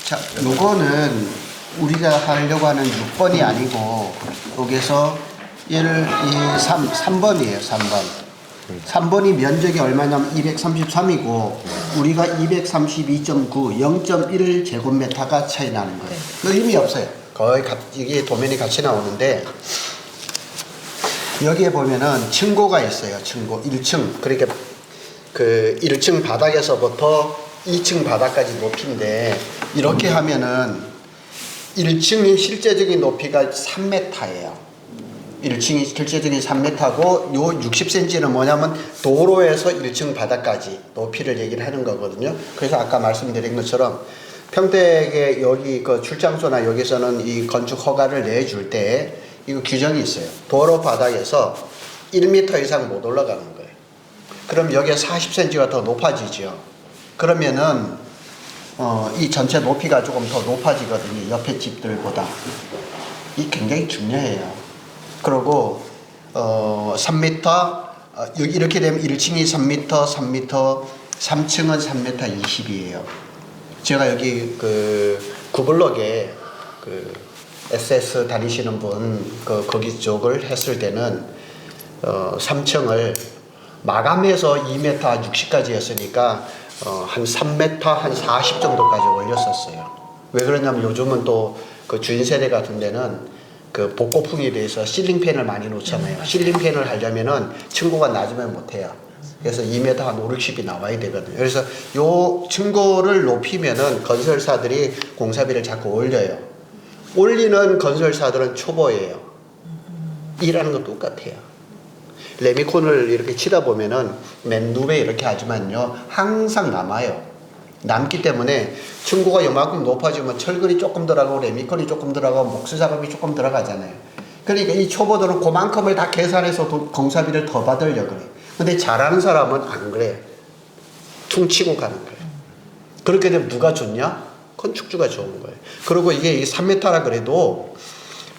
자, 요거는 우리가 하려고 하는 6번이 아니고 여기서 1, 2, 3번이에요. 3번. 3번이 면적이 얼마냐면 233이고 우리가 232.9, 0.1 제곱미터가 차이 나는 거예요. 그 의미 없어요. 거의 이게 도면이 같이 나오는데 여기에 보면은 층고가 있어요. 층고 1층. 그러니까 그 1층 바닥에서부터 2층 바닥까지 높이인데 이렇게 하면은 1층의 실제적인 높이가 3m예요. 1층이 실제적인 3m고 요 60cm는 뭐냐면 도로에서 1층 바닥까지 높이를 얘기를 하는 거거든요. 그래서 아까 말씀드린 것처럼 평택에 여기 그 출장소나 여기서는 이 건축 허가를 내줄 때 이거 규정이 있어요. 도로 바닥에서 1m 이상 못 올라가는 거예요. 그럼 여기에 40cm가 더 높아지죠. 그러면은 이 전체 높이가 조금 더 높아지거든요. 옆에 집들보다. 이 굉장히 중요해요. 그리고 3m 여기 이렇게 되면 1층이 3m, 3m, 3층은 3m 20이에요. 제가 여기 그 구블럭에 그 SS 다니시는 분 거기 쪽을 했을 때는 3층을 마감해서 2m 60까지 했으니까 한 3m 한 40 정도까지 올렸었어요. 왜 그러냐면 요즘은 또 그 주인 세대 같은 데는 그 복고풍에 대해서 실링팬을 많이 놓잖아요. 실링팬을 하려면은 층고가 낮으면 못해요. 그래서 2m 한 5, 60이 나와야 되거든요. 그래서 요 층고를 높이면은 건설사들이 공사비를 자꾸 올려요. 올리는 건설사들은 초보예요. 일하는 건 똑같아요. 레미콘을 이렇게 치다 보면은 맨눈에 이렇게 하지만요 항상 남아요. 남기 때문에 층고가 요만큼 높아지면 철근이 조금 들어가고 레미콘이 조금 들어가고 목수 작업이 조금 들어가잖아요. 그러니까 이 초보들은 그만큼을 다 계산해서 공사비를 더 받으려고 그래요. 근데 잘하는 사람은 안 그래요. 퉁치고 가는 거예요. 그렇게 되면 누가 좋냐? 건축주가 좋은 거예요. 그리고 이게 3m라 그래도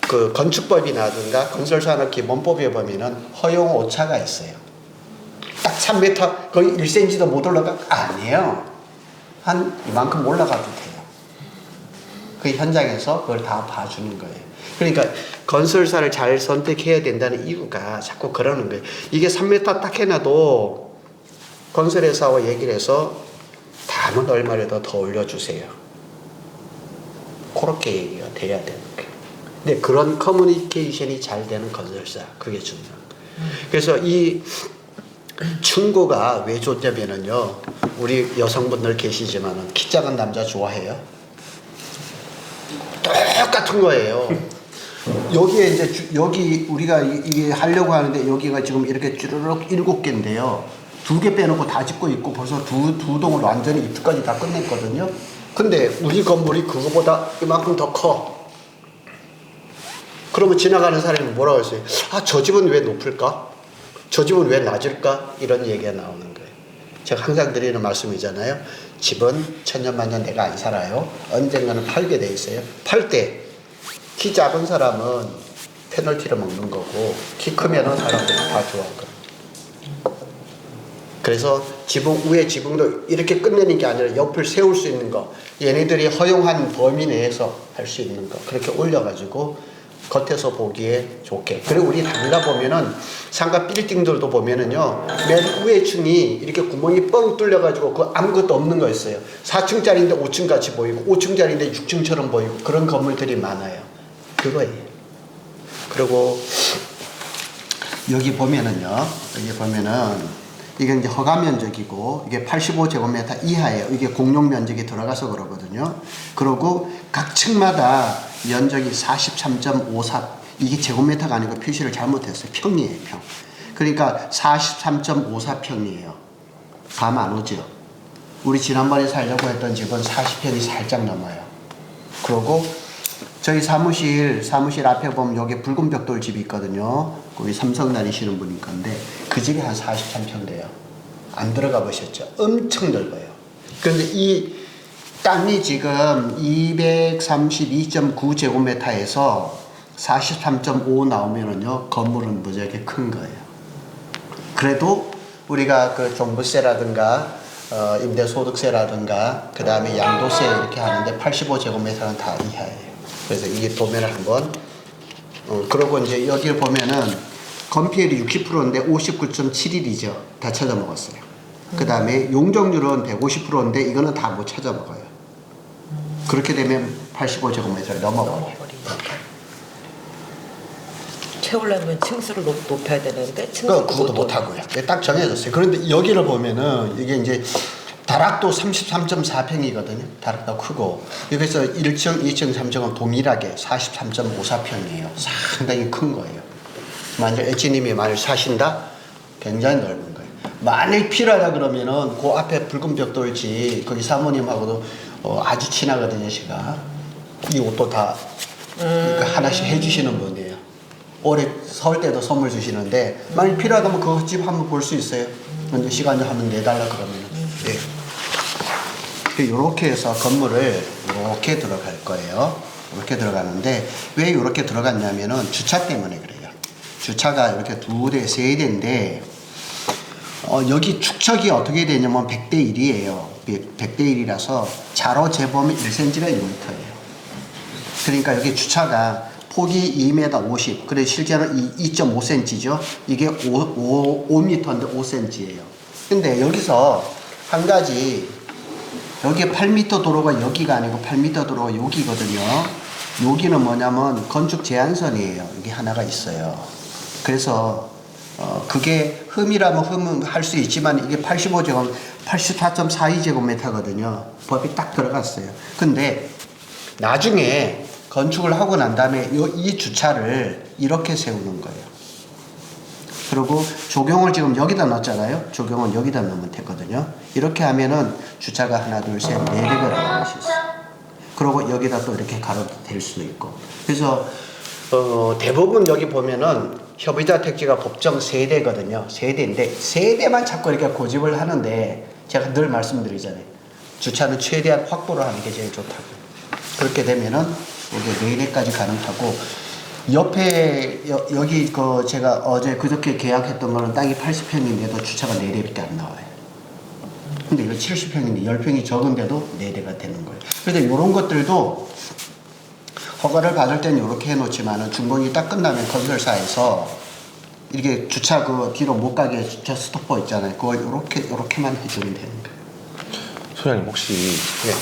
그 건축법이라든가 건설산업 기본법에 보면은 허용 오차가 있어요. 딱 3m 거의 1cm도 못 올라가? 아니에요. 한 이만큼 올라가도 돼요. 그 현장에서 그걸 다 봐주는 거예요. 그러니까 건설사를 잘 선택해야 된다는 이유가 자꾸 그러는 거예요. 이게 3m 딱 해놔도 건설회사와 얘기를 해서 다음은 얼마라도 더 올려주세요. 그렇게 얘기가 돼야 되는 거예요. 근데 그런 커뮤니케이션이 잘 되는 건설사, 그게 중요한 거예요. 그래서 이 층고가 왜 좋냐면은요, 우리 여성분들 계시지만은 키 작은 남자 좋아해요? 똑같은 거예요. 여기에 이제 여기 우리가 이게 하려고 하는데 여기가 지금 이렇게 쭈르륵 7개인데요. 2개 빼놓고 다 짓고 있고 벌써 두 동을 완전히 입주까지 다 끝냈거든요. 근데 우리 건물이 그거보다 이만큼 더 커. 그러면 지나가는 사람이 뭐라고 했어요? 아, 저 집은 왜 높을까? 저 집은 왜 낮을까? 이런 얘기가 나오는 거예요. 제가 항상 드리는 말씀이잖아요. 집은 천년만년 내가 안 살아요. 언젠가는 팔게 돼 있어요. 팔 때 키 작은 사람은 페널티를 먹는 거고 키 크면은 사람들이 다 좋아하거든요. 그래서 지붕 위에 지붕도 이렇게 끝내는 게 아니라 옆을 세울 수 있는 거, 얘네들이 허용한 범위 내에서 할 수 있는 거 그렇게 올려가지고 겉에서 보기에 좋게. 그리고 우리 다니다 보면은 상가 빌딩들도 보면은요 맨 위에 층이 이렇게 구멍이 뻥 뚫려가지고 그 아무것도 없는 거 있어요. 4층짜리인데 5층 같이 보이고 5층짜리인데 6층처럼 보이고 그런 건물들이 많아요. 그거예요. 그리고 여기 보면은요, 여기 보면은 이게 이제 허가 면적이고 이게 85제곱미터 이하예요. 이게 공용 면적이 들어가서 그러거든요. 그리고 각 층마다 면적이 43.54, 이게 제곱미터가 아니고 표시를 잘못했어요. 평이에요, 평. 그러니까 43.54평이에요. 감 안 오죠? 우리 지난번에 살려고 했던 집은 40평이 살짝 넘어요. 그리고 저희 사무실 앞에 보면 여기 붉은 벽돌 집이 있거든요. 거기 삼성 다니시는 분인 건데 그 집이 한 43평 돼요. 안 들어가 보셨죠? 엄청 넓어요. 그런데 이 땅이 지금 232.9제곱미터에서 43.5 나오면은요, 건물은 무지하게 큰 거예요. 그래도 우리가 그 종부세라든가 임대소득세라든가 그 다음에 양도세 이렇게 하는데 85제곱미터는 다 이하예요. 그래서 이게 도면을 한번 그러고 이제 여기를 보면은 건폐율이 60%인데 59.71이죠. 다 찾아 먹었어요. 그 다음에 용적률은 150%인데 이거는 다 못 찾아 먹어요. 그렇게 되면 85제곱미터를 넘어버려요. 채우려면 층수를 높여야 되는데 그것도 못 하고요. 딱 정해졌어요. 그런데 여기를 보면은 이게 이제 다락도 33.4평이거든요. 다락도 크고 여기서 1층, 2층, 3층은 동일하게 43.54평이에요. 상당히 큰 거예요. 만약 H님이 만약 사신다? 굉장히 넓은 거예요. 만약 필요하다 그러면은 그 앞에 붉은 벽돌지 거기 사모님하고도 아주 친하거든요. 제가 이 옷도 다 하나씩 해주시는 분이에요. 올해 서울 때도 선물 주시는데 만약 필요하다면 그 집 한번 볼 수 있어요. 먼저 시간 좀 한번 내달라 그러면. 예. 이렇게 해서 건물을 이렇게 들어갈 거예요. 이렇게 들어가는데 왜 이렇게 들어갔냐면은 주차 때문에 그래요. 주차가 이렇게 두 대, 세 대인데 여기 축척이 어떻게 되냐면 100대 1이에요. 100대 1이라서 자로 재보면 1cm가 1m예요. 그러니까 여기 주차가 폭이 2m 50, 그래 실제로는 2.5cm죠. 이게 5m인데 5cm예요. 근데 여기서 한 가지 여기 8m 도로가 여기가 아니고 8m 도로가 여기거든요. 여기는 뭐냐면 건축 제한선이에요. 여기 하나가 있어요. 그래서 그게 흠이라면 흠은 할 수 있지만 이게 85제곱 84.42제곱미터거든요. 법이 딱 들어갔어요. 근데 나중에 건축을 하고 난 다음에 이 주차를 이렇게 세우는 거예요. 그리고 조경을 지금 여기다 넣었잖아요. 조경은 여기다 넣으면 되거든요. 이렇게 하면은 주차가 하나, 둘, 셋, 네 대가 들어갈 수 있어요. 그리고 여기다 또 이렇게 가로도 댈 수도 있고. 그래서 대부분 여기 보면은 협의자 택지가 법정 세대거든요. 세대인데 세대만 자꾸 이렇게 고집을 하는데 제가 늘 말씀드리잖아요. 주차는 최대한 확보를 하는 게 제일 좋다고. 그렇게 되면은 여기 4대까지 가능하고 옆에 여기 제가 어제 그저께 계약했던 거는 땅이 80평인데도 주차가 4대밖에 안 나와요. 근데 이거 70평인데 10평이 적은데도 4대가 되는 거예요. 그런데 이런 것들도 허가를 받을 때는 이렇게 해놓지만은 준공이 딱 끝나면 건설사에서 이렇게 주차 뒤로 못 가게 주차 스토퍼 있잖아요. 그걸 이렇게만 해주면 되는 거예요. 소장님 혹시 예.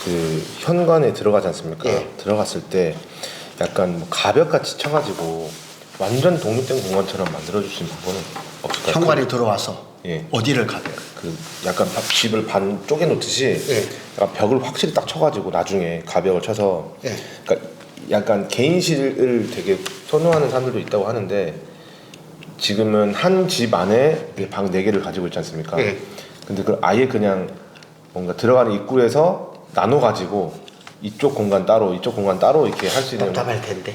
그 현관에 들어가지 않습니까? 예. 들어갔을 때 약간 뭐 가벽같이 쳐가지고 완전 독립된 공간처럼 만들어주신 부분은 없을까요? 현관에 들어와서 예. 어디를 가요? 그 약간 집을 반 쪼개놓듯이 예. 약간 벽을 확실히 딱 쳐가지고 나중에 가벽을 쳐서 예. 그러니까 약간 개인실을 되게 선호하는 사람들도 있다고 하는데 지금은 한 집 안에 방 4개를 가지고 있지 않습니까? 예. 근데 그걸 아예 그냥 뭔가 들어가는 입구에서 나눠가지고 이쪽 공간 따로 이쪽 공간 따로 이렇게 할 수 있는 답답할 텐데.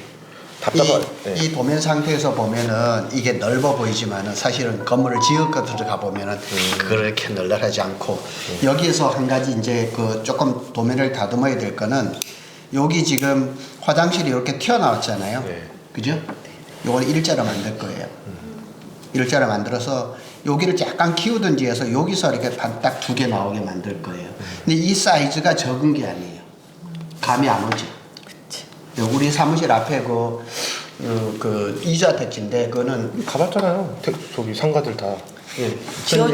이 도면 상태에서 보면은 이게 넓어 보이지만은 사실은 건물을 지었거든 가보면은 그렇게 널널하지 않고 여기에서 한 가지 이제 조금 도면을 다듬어야 될 거는 여기 지금 화장실이 이렇게 튀어나왔잖아요. 네. 그죠? 요걸 일자로 만들 거예요. 일자로 만들어서 여기를 약간 키우든지 해서 여기서 이렇게 딱 2개 나오게 만들 거예요. 근데 이 사이즈가 적은 게 아니에요. 감이 안 오죠. 우리 사무실 앞에 그 이자 택지인데 그거는 가봤잖아요. 저기 상가들 다. 예.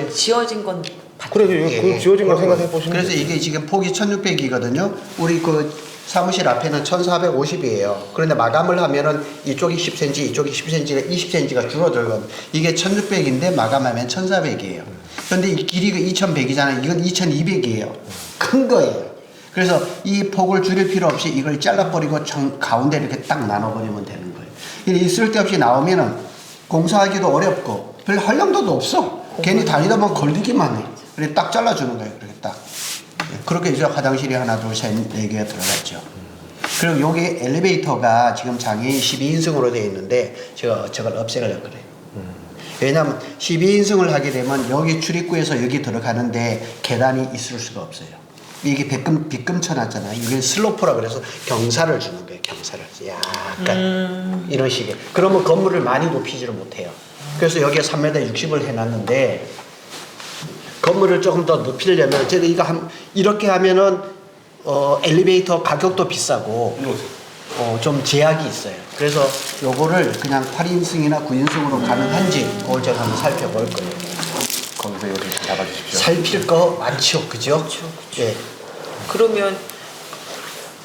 지어진 건 그래, 그 지어진 거 생각해 보시면. 그래서 이게 지금 폭이 1600이거든요. 우리 사무실 앞에는 1450이에요. 그런데 마감을 하면은 이쪽이 10cm, 이쪽이 10cm가 20cm가 줄어들거든요. 이게 1600인데 마감하면 1400이에요. 그런데 이 길이가 2100이잖아요. 이건 2200이에요. 큰 거예요. 그래서 이 폭을 줄일 필요 없이 이걸 잘라버리고 가운데 이렇게 딱 나눠버리면 되는 거예요. 이 쓸데없이 나오면은 공사하기도 어렵고 별 활용도도 없어. 괜히 다니다 보면 걸리기만 해. 그래 딱 잘라주는 거예요. 그렇게 딱. 그렇게 이제 화장실이 하나, 둘, 셋, 4개가 들어갔죠. 그리고 여기 엘리베이터가 지금 장애인 12인승으로 되어 있는데 제가 저걸 없애려고 그래요. 왜냐하면 12인승을 하게 되면 여기 출입구에서 여기 들어가는데 계단이 있을 수가 없어요. 이게 빗금 쳐놨잖아요. 이게 슬로프라 그래서 경사를 주는 거예요. 경사를. 약간 이런 식의. 그러면 건물을 많이 높이지를 못해요. 그래서 여기에 3m 60을 해놨는데 건물을 조금 더 높이려면 제가 이렇게 하면은 엘리베이터 가격도 비싸고 좀 제약이 있어요. 그래서 요거를 그냥 8인승이나 9인승으로 가능한지 그걸 제가 한번 살펴볼 거예요. 거기서 이거 좀 잡아주십시오. 살필 거 많죠, 그죠? 그렇죠. 예. 그러면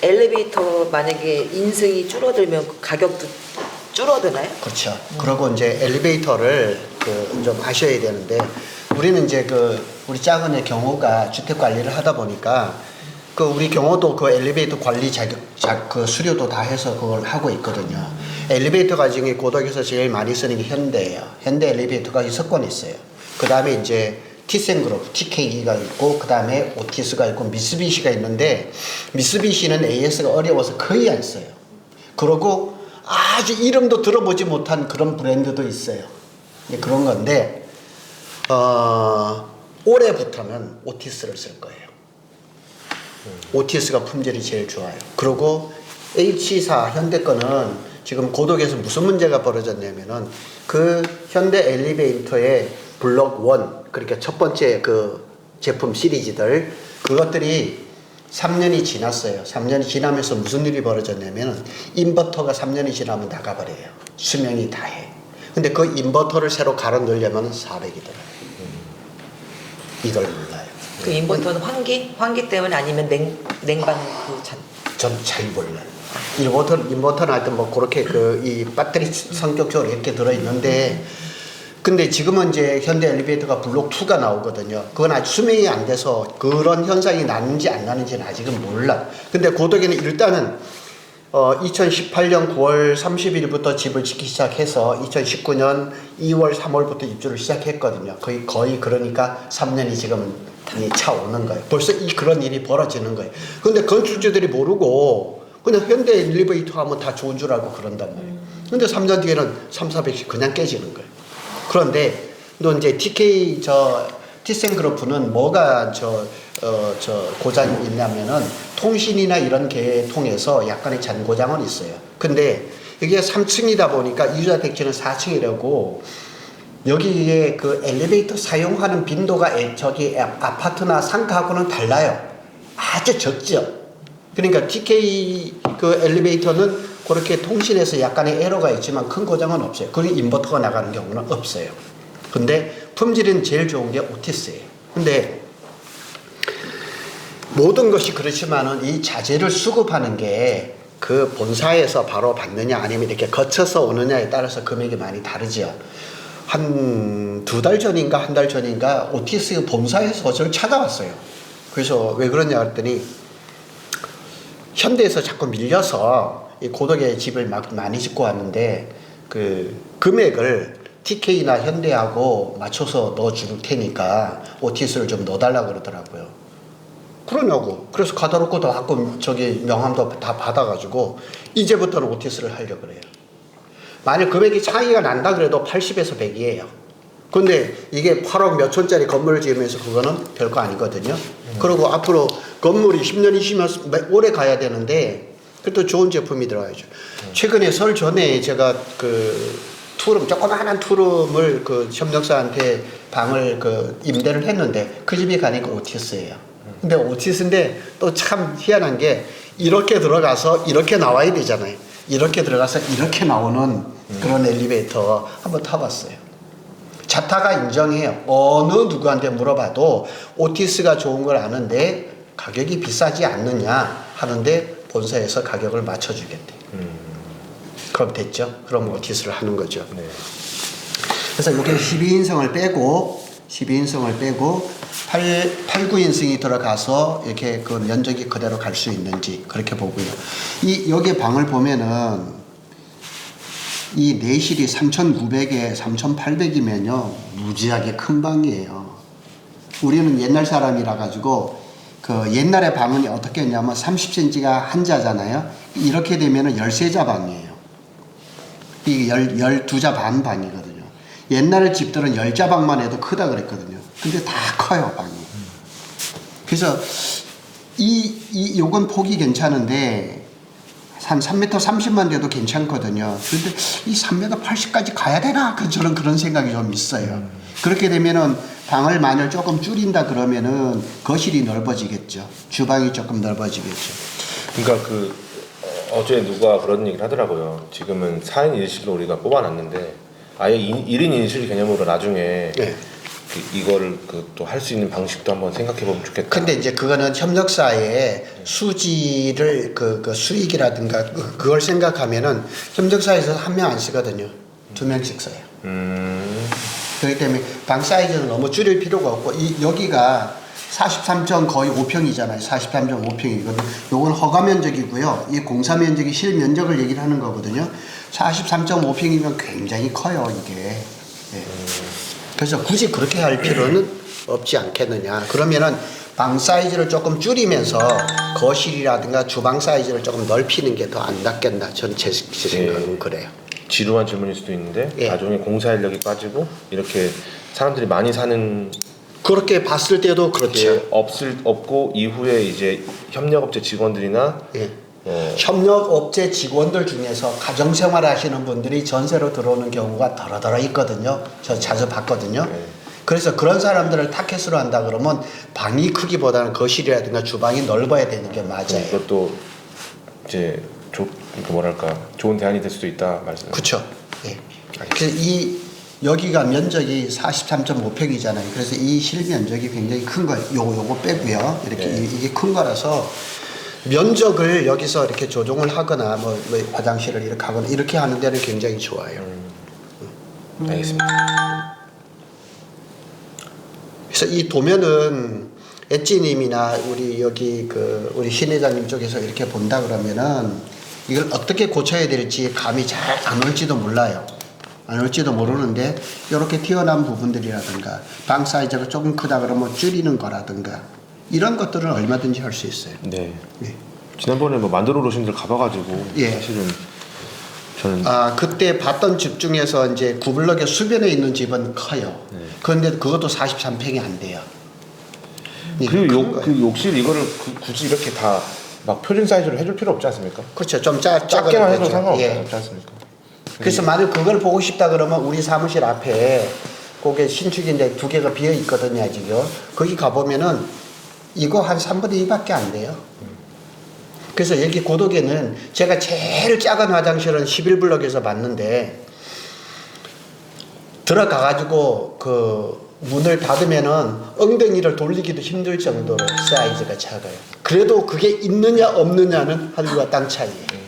엘리베이터 만약에 인승이 줄어들면 그 가격도 줄어드나요? 그렇죠. 그리고 이제 엘리베이터를 좀 아셔야 되는데 우리는 이제 우리 작은의 경호가 주택 관리를 하다 보니까 우리 경호도 그 엘리베이터 관리 그 수료도 다 해서 그걸 하고 있거든요. 엘리베이터가 지금 고덕에서 제일 많이 쓰는 게 현대예요. 현대 엘리베이터가 6건 있어요. 그 다음에 이제 티센그룹, TKE가 있고 그 다음에 오티스가 있고 미쓰비시가 있는데 미쓰비시는 AS가 어려워서 거의 안 써요. 그리고 아주 이름도 들어보지 못한 그런 브랜드도 있어요. 그런 건데 올해부터는 오티스를 쓸 거예요. 오티스가 품질이 제일 좋아요. 그리고 H사 현대 거는 지금 고덕에서 무슨 문제가 벌어졌냐면은 그 현대 엘리베이터의 블록 1 그러니까 첫 번째 그 제품 시리즈들 그것들이 3년이 지났어요. 3년이 지나면서 무슨 일이 벌어졌냐면 인버터가 3년이 지나면 나가버려요. 수명이 다해. 근데 그 인버터를 새로 갈아 넣으려면 400이 들어요. 이걸 몰라요. 그 인버터는 환기 때문에 아니면 냉방 전 잘 몰라요. 인버터는 하여튼 뭐 그렇게 이 배터리 성격적으로 이렇게 들어있는데 근데 지금은 이제 현대 엘리베이터가 블록 2가 나오거든요. 그건 아직 수명이 안 돼서 그런 현상이 나는지 안 나는지는 아직은 몰라. 근데 고덕에는 일단은 2018년 9월 30일부터 집을 짓기 시작해서 2019년 2월 3월부터 입주를 시작했거든요. 거의 그러니까 3년이 지금 차오는 거예요. 벌써 그런 일이 벌어지는 거예요. 근데 건축주들이 모르고 그냥 현대 엘리베이터 하면 다 좋은 줄 알고 그런단 말이에요. 근데 3년 뒤에는 3,400씩 그냥 깨지는 거예요. 그런데 또 이제 티센그룹은 뭐가 고장이 있냐면은 통신이나 이런 게 통해서 약간의 잔고장은 있어요. 근데 이게 3층이다 보니까 유자 택지는 4층이라고 여기에 그 엘리베이터 사용하는 빈도가 아파트나 상가하고는 달라요. 아주 적죠. 그러니까 TK 그 엘리베이터는 그렇게 통신에서 약간의 에러가 있지만 큰 고장은 없어요. 그리고 인버터가 나가는 경우는 없어요. 근데 품질은 제일 좋은 게 오티스예요. 근데 모든 것이 그렇지만은 이 자재를 수급하는 게 그 본사에서 바로 받느냐 아니면 이렇게 거쳐서 오느냐에 따라서 금액이 많이 다르죠. 한 2달 전인가 한 달 전인가 오티스 본사에서 저를 찾아왔어요. 그래서 왜 그러냐 했더니 현대에서 자꾸 밀려서 이 고덕에 집을 많이 짓고 왔는데 그 금액을 TK나 현대하고 맞춰서 넣어줄 테니까 오티스를 좀 넣어달라고 그러더라고요. 그러냐고. 그래서 가다롭고도 갖고 명함도 다 받아가지고 이제부터는 오티스를 하려고 그래요. 만약 금액이 차이가 난다 그래도 80에서 100이에요. 근데 이게 8억 몇 천짜리 건물을 지으면서 그거는 별거 아니거든요. 그리고 앞으로 건물이 10년, 20년 오래 가야 되는데 그래도 좋은 제품이 들어가야죠. 최근에 설 전에 제가 조그마한 투룸을 협력사한테 방을 임대를 했는데 그 집에 가니까 오티스예요. 근데 오티스인데 또 참 희한한 게 이렇게 들어가서 이렇게 나와야 되잖아요. 이렇게 들어가서 이렇게 나오는 그런 엘리베이터 한번 타봤어요. 자타가 인정해요. 어느 누구한테 물어봐도 오티스가 좋은 걸 아는데 가격이 비싸지 않느냐 하는데 본사에서 가격을 맞춰주겠대. 그럼 됐죠. 그럼 오티스를 하는 거죠. 네. 그래서 이게 12인승을 빼고 8, 9인승이 들어가서 이렇게 그 면적이 그대로 갈 수 있는지 그렇게 보고요. 여기 방을 보면은 이 내실이 3,900에 3,800이면요 무지하게 큰 방이에요. 우리는 옛날 사람이라 가지고 옛날에 방은 어떻게 했냐면 30cm가 한 자잖아요. 이렇게 되면은 13자 방이에요. 이게 12자 반 방이거든요. 옛날 집들은 10자 방만 해도 크다 그랬거든요. 근데 다 커요, 방이. 그래서 요건 폭이 괜찮은데 한 3m 30만 돼도 괜찮거든요. 그런데 이 3m 80까지 가야 되나? 저는 그런 생각이 좀 있어요. 그렇게 되면은 방을 만약 조금 줄인다 그러면은 거실이 넓어지겠죠. 주방이 조금 넓어지겠죠. 그러니까 그 어제 누가 그런 얘기를 하더라고요. 지금은 4인 1실로 우리가 뽑아놨는데 아예 1인 1실 개념으로 나중에 네. 이거를 그 또 할 수 있는 방식도 한번 생각해 보면 좋겠다. 근데 이제 그거는 협력사의 수지를 그 수익이라든가 그걸 생각하면은 협력사에서 한 명 안 쓰거든요. 2명씩 써요. 그렇기 때문에 방 사이즈는 너무 줄일 필요가 없고 여기가 43점 거의 5평이잖아요. 43.5평이거든요. 요건 허가 면적이고요. 이 공사 면적이 실 면적을 얘기를 하는 거거든요. 43.5평이면 굉장히 커요, 이게. 네. 그래서 굳이 그렇게 할 필요는 없지 않겠느냐. 그러면은 방 사이즈를 조금 줄이면서 거실이라든가 주방 사이즈를 조금 넓히는 게 더 안 낫겠나. 저는 제 생각은 그래요. 지루한 질문일 수도 있는데 예. 나중에 공사 인력이 빠지고 이렇게 사람들이 많이 사는 그렇게 봤을 때도 그렇죠. 게 없고 이후에 이제 협력업체 직원들이나 예. 협력업체 직원들 중에서 가정생활 하시는 분들이 전세로 들어오는 경우가 더러더러 있거든요. 저 자주 봤거든요. 네. 그래서 그런 사람들을 타겟으로 한다 그러면 방이 크기보다는 거실이라든가 주방이 넓어야 되는 게 맞아요. 이것도 이제 뭐랄까 좋은 대안이 될 수도 있다 말씀. 그렇죠. 예. 그래서 여기가 면적이 43.5평이잖아요. 그래서 이 실면적이 굉장히 큰 거예요. 요거 빼고요. 이렇게 네. 이게 큰 거라서 면적을 여기서 이렇게 조정을 하거나 뭐 화장실을 이렇게 하거나 이렇게 하는 데는 굉장히 좋아요. 알겠습니다. 그래서 이 도면은 엣지님이나 우리 여기 우리 신 회장님 쪽에서 이렇게 본다 그러면은 이걸 어떻게 고쳐야 될지 감이 잘 안 올지도 몰라요. 안 올지도 모르는데 이렇게 튀어나온 부분들이라든가 방 사이즈가 조금 크다 그러면 줄이는 거라든가 이런 것들은 얼마든지 할 수 있어요. 네. 네. 지난번에 뭐 만들어 오신들 가봐가지고 예. 사실은 저는 그때 봤던 집 중에서 이제 구블럭에 수변에 있는 집은 커요. 그런데 그것도 43평이 안 돼요. 그리고 그 욕실 이거를 굳이 이렇게 다 막 표준 사이즈로 해줄 필요 없지 않습니까? 그렇죠. 좀 작게만 해도 상관없지 예. 않습니까? 그래서 만약 그걸 보고 싶다 그러면 우리 사무실 앞에 거기에 신축인데 2개가 비어 있거든요, 아직요. 거기 가보면은 이거 한 3분의 2밖에 안 돼요. 그래서 여기 고독에는 제가 제일 작은 화장실은 11블럭에서 봤는데 들어가가지고 그 문을 닫으면은 엉덩이를 돌리기도 힘들 정도로 사이즈가 작아요. 그래도 그게 있느냐 없느냐는 하늘과 땅 차이예요.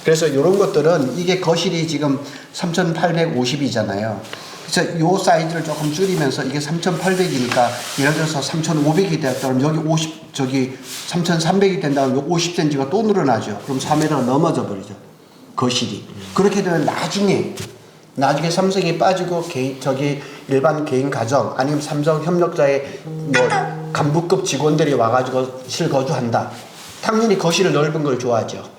그래서 이런 것들은 이게 거실이 지금 3,850이잖아요. 그래서 요 사이즈를 조금 줄이면서 이게 3,800이니까 예를 들어서 3,500이 되었다 그러면 여기 3,300이 된다면 요 50cm가 또 늘어나죠. 그럼 3m가 넘어져 버리죠. 거실이. 그렇게 되면 나중에 삼성이 빠지고 일반 개인 가정 아니면 삼성 협력자의 뭐 간부급 직원들이 와가지고 실거주한다. 당연히 거실을 넓은 걸 좋아하죠.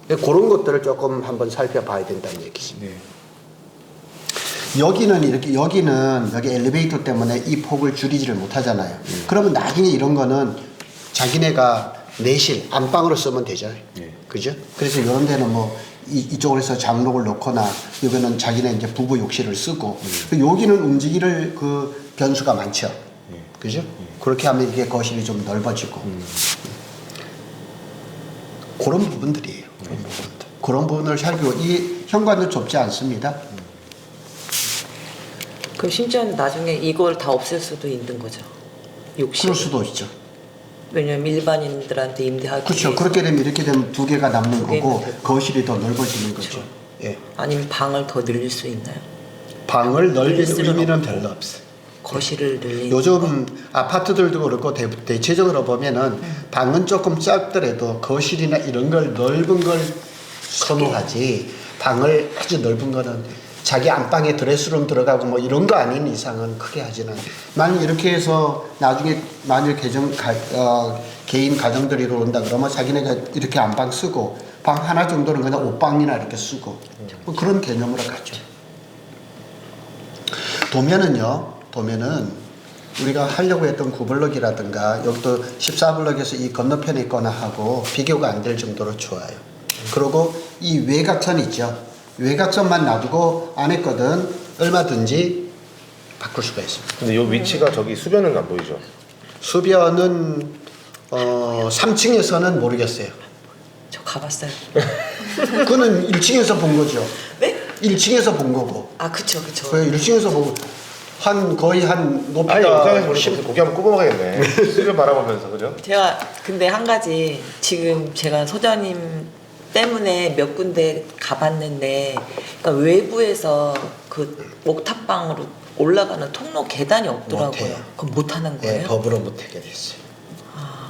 그런 것들을 조금 한번 살펴봐야 된다는 얘기죠. 네. 여기 엘리베이터 때문에 이 폭을 줄이지를 못하잖아요. 그러면 나중에 이런 거는 자기네가 내실 안방으로 쓰면 되잖아요. 그죠? 그래서 이런 데는 뭐 이쪽으로 해서 장록을 놓거나 여기는 자기네 이제 부부 욕실을 쓰고 여기는 움직일 그 변수가 많죠. 그죠? 그렇게 하면 이게 거실이 좀 넓어지고 그런 부분들이에요. 그런 부분을 살피고 이 현관도 좁지 않습니다. 그럼 심지어는 나중에 이걸 다 없앨 수도 있는 거죠. 욕실. 그럴 수도 있죠. 왜냐면 일반인들한테 임대하기 그렇죠. 위해서. 그렇게 되면 이렇게 되면 2개가 남는 두 개는 거고 되고. 거실이 더 넓어지는 거죠. 그렇죠. 예. 아니면 방을 더 늘릴 수 있나요? 방을 넓히는 늘릴 수는 의미는 없고. 별로 없어요. 거실을 늘리는 요즘 아파트들도 그렇고 대체적으로 보면은 방은 조금 작더라도 거실이나 이런 걸 넓은 걸 선호하지 방을 아주 넓은 거는 자기 안방에 드레스룸 들어가고 뭐 이런 거 아닌 이상은 크게 하지는 만약 이렇게 해서 나중에 만약 개인 가정들이 들어온다 그러면 자기네가 이렇게 안방 쓰고 방 하나 정도는 그냥 옷방이나 이렇게 쓰고 뭐 그런 개념으로 가죠. 도면은 우리가 하려고 했던 9블럭이라든가 여기도 14블럭에서 이 건너편에 있거나 하고 비교가 안 될 정도로 좋아요. 그리고 이 외곽선 있죠. 외곽선만 놔두고 안에 거든 얼마든지 바꿀 수가 있습니다. 근데 이 위치가 저기 수변은 안 보이죠? 수변은 3층에서는 모르겠어요. 저 가봤어요. 그거는 1층에서 본 거죠. 네? 1층에서 본 거고. 아 그쵸. 1층에서 보고 거의 한 높이가 아니 영상에서 보니까 고기 한번 굽어먹어야겠네. 수변 바라보면서 그죠? 제가 근데 한 가지 지금 제가 소장님 때문에 몇 군데 가봤는데 그러니까 외부에서 그 옥탑방으로 올라가는 통로 계단이 없더라고요. 못해요. 그럼 못 하는 거예요? 예, 법으로 못하게 됐어요.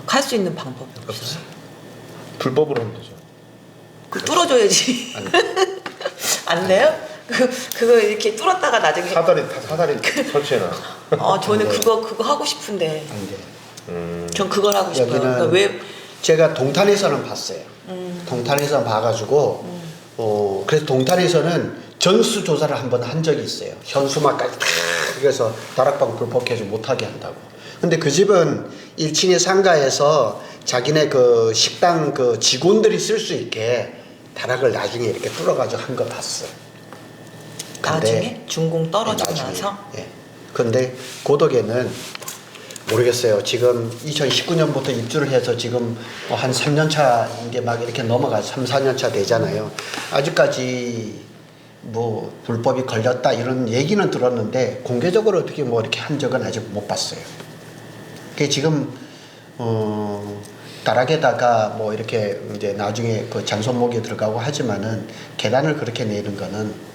갈 수 있는 방법이 없어요. 불법으로 하면 되죠. 그 뚫어줘야지. 안 돼요? 그거 이렇게 뚫었다가 나중에 사다리 설치해놔. 저는 그거 하고 싶은데 안 돼. 전 그걸 하고 싶어요. 여기는 그러니까 왜 제가 동탄에서는 봤어요. 동탄에서 봐가지고 그래서 동탄에서는 전수 조사를 한번 한 적이 있어요. 현수막까지 다 그래서 다락방 불법 개조 못하게 한다고. 근데 그 집은 1층의 상가에서 자기네 그 식당 그 직원들이 쓸 수 있게 다락을 나중에 이렇게 뚫어가지고 한 거 봤어요. 나중에 준공 떨어지고 나중에, 나서 예. 근데 고덕에는 모르겠어요. 지금 2019년부터 입주를 해서 지금 한 3년 차인 게 막 이렇게 넘어가서 3, 4년 차 되잖아요. 아직까지 뭐 불법이 걸렸다 이런 얘기는 들었는데 공개적으로 어떻게 뭐 이렇게 한 적은 아직 못 봤어요. 그게 지금 다락에다가 뭐 이렇게 이제 나중에 그 장손목에 들어가고 하지만은 계단을 그렇게 내는 거는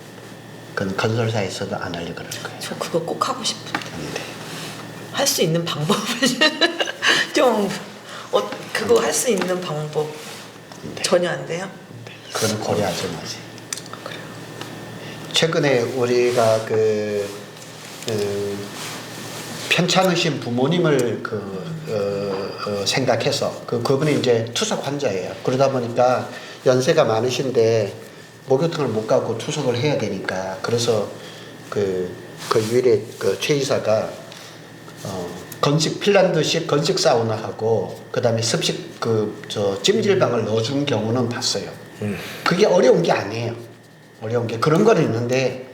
그건 건설사에서도 안 하려고 그럴 거예요. 저 그거 꼭 하고 싶은데 근데 할 수 있는 방법을 좀 그거 할 수 있는 방법 네. 전혀 안 돼요? 그건 고려하지 마세요. 그래요. 최근에 우리가 편찮으신 부모님을 생각해서 그분이 이제 투석 환자예요. 그러다 보니까 연세가 많으신데 목욕탕을 못 가고 투석을 해야 되니까 그래서 그 유일의 그 최이사가 건식 핀란드식 건식 사우나하고 그다음에 습식 찜질방을 넣어준 경우는 봤어요. 그게 어려운 게 아니에요. 어려운 게 그런 건 있는데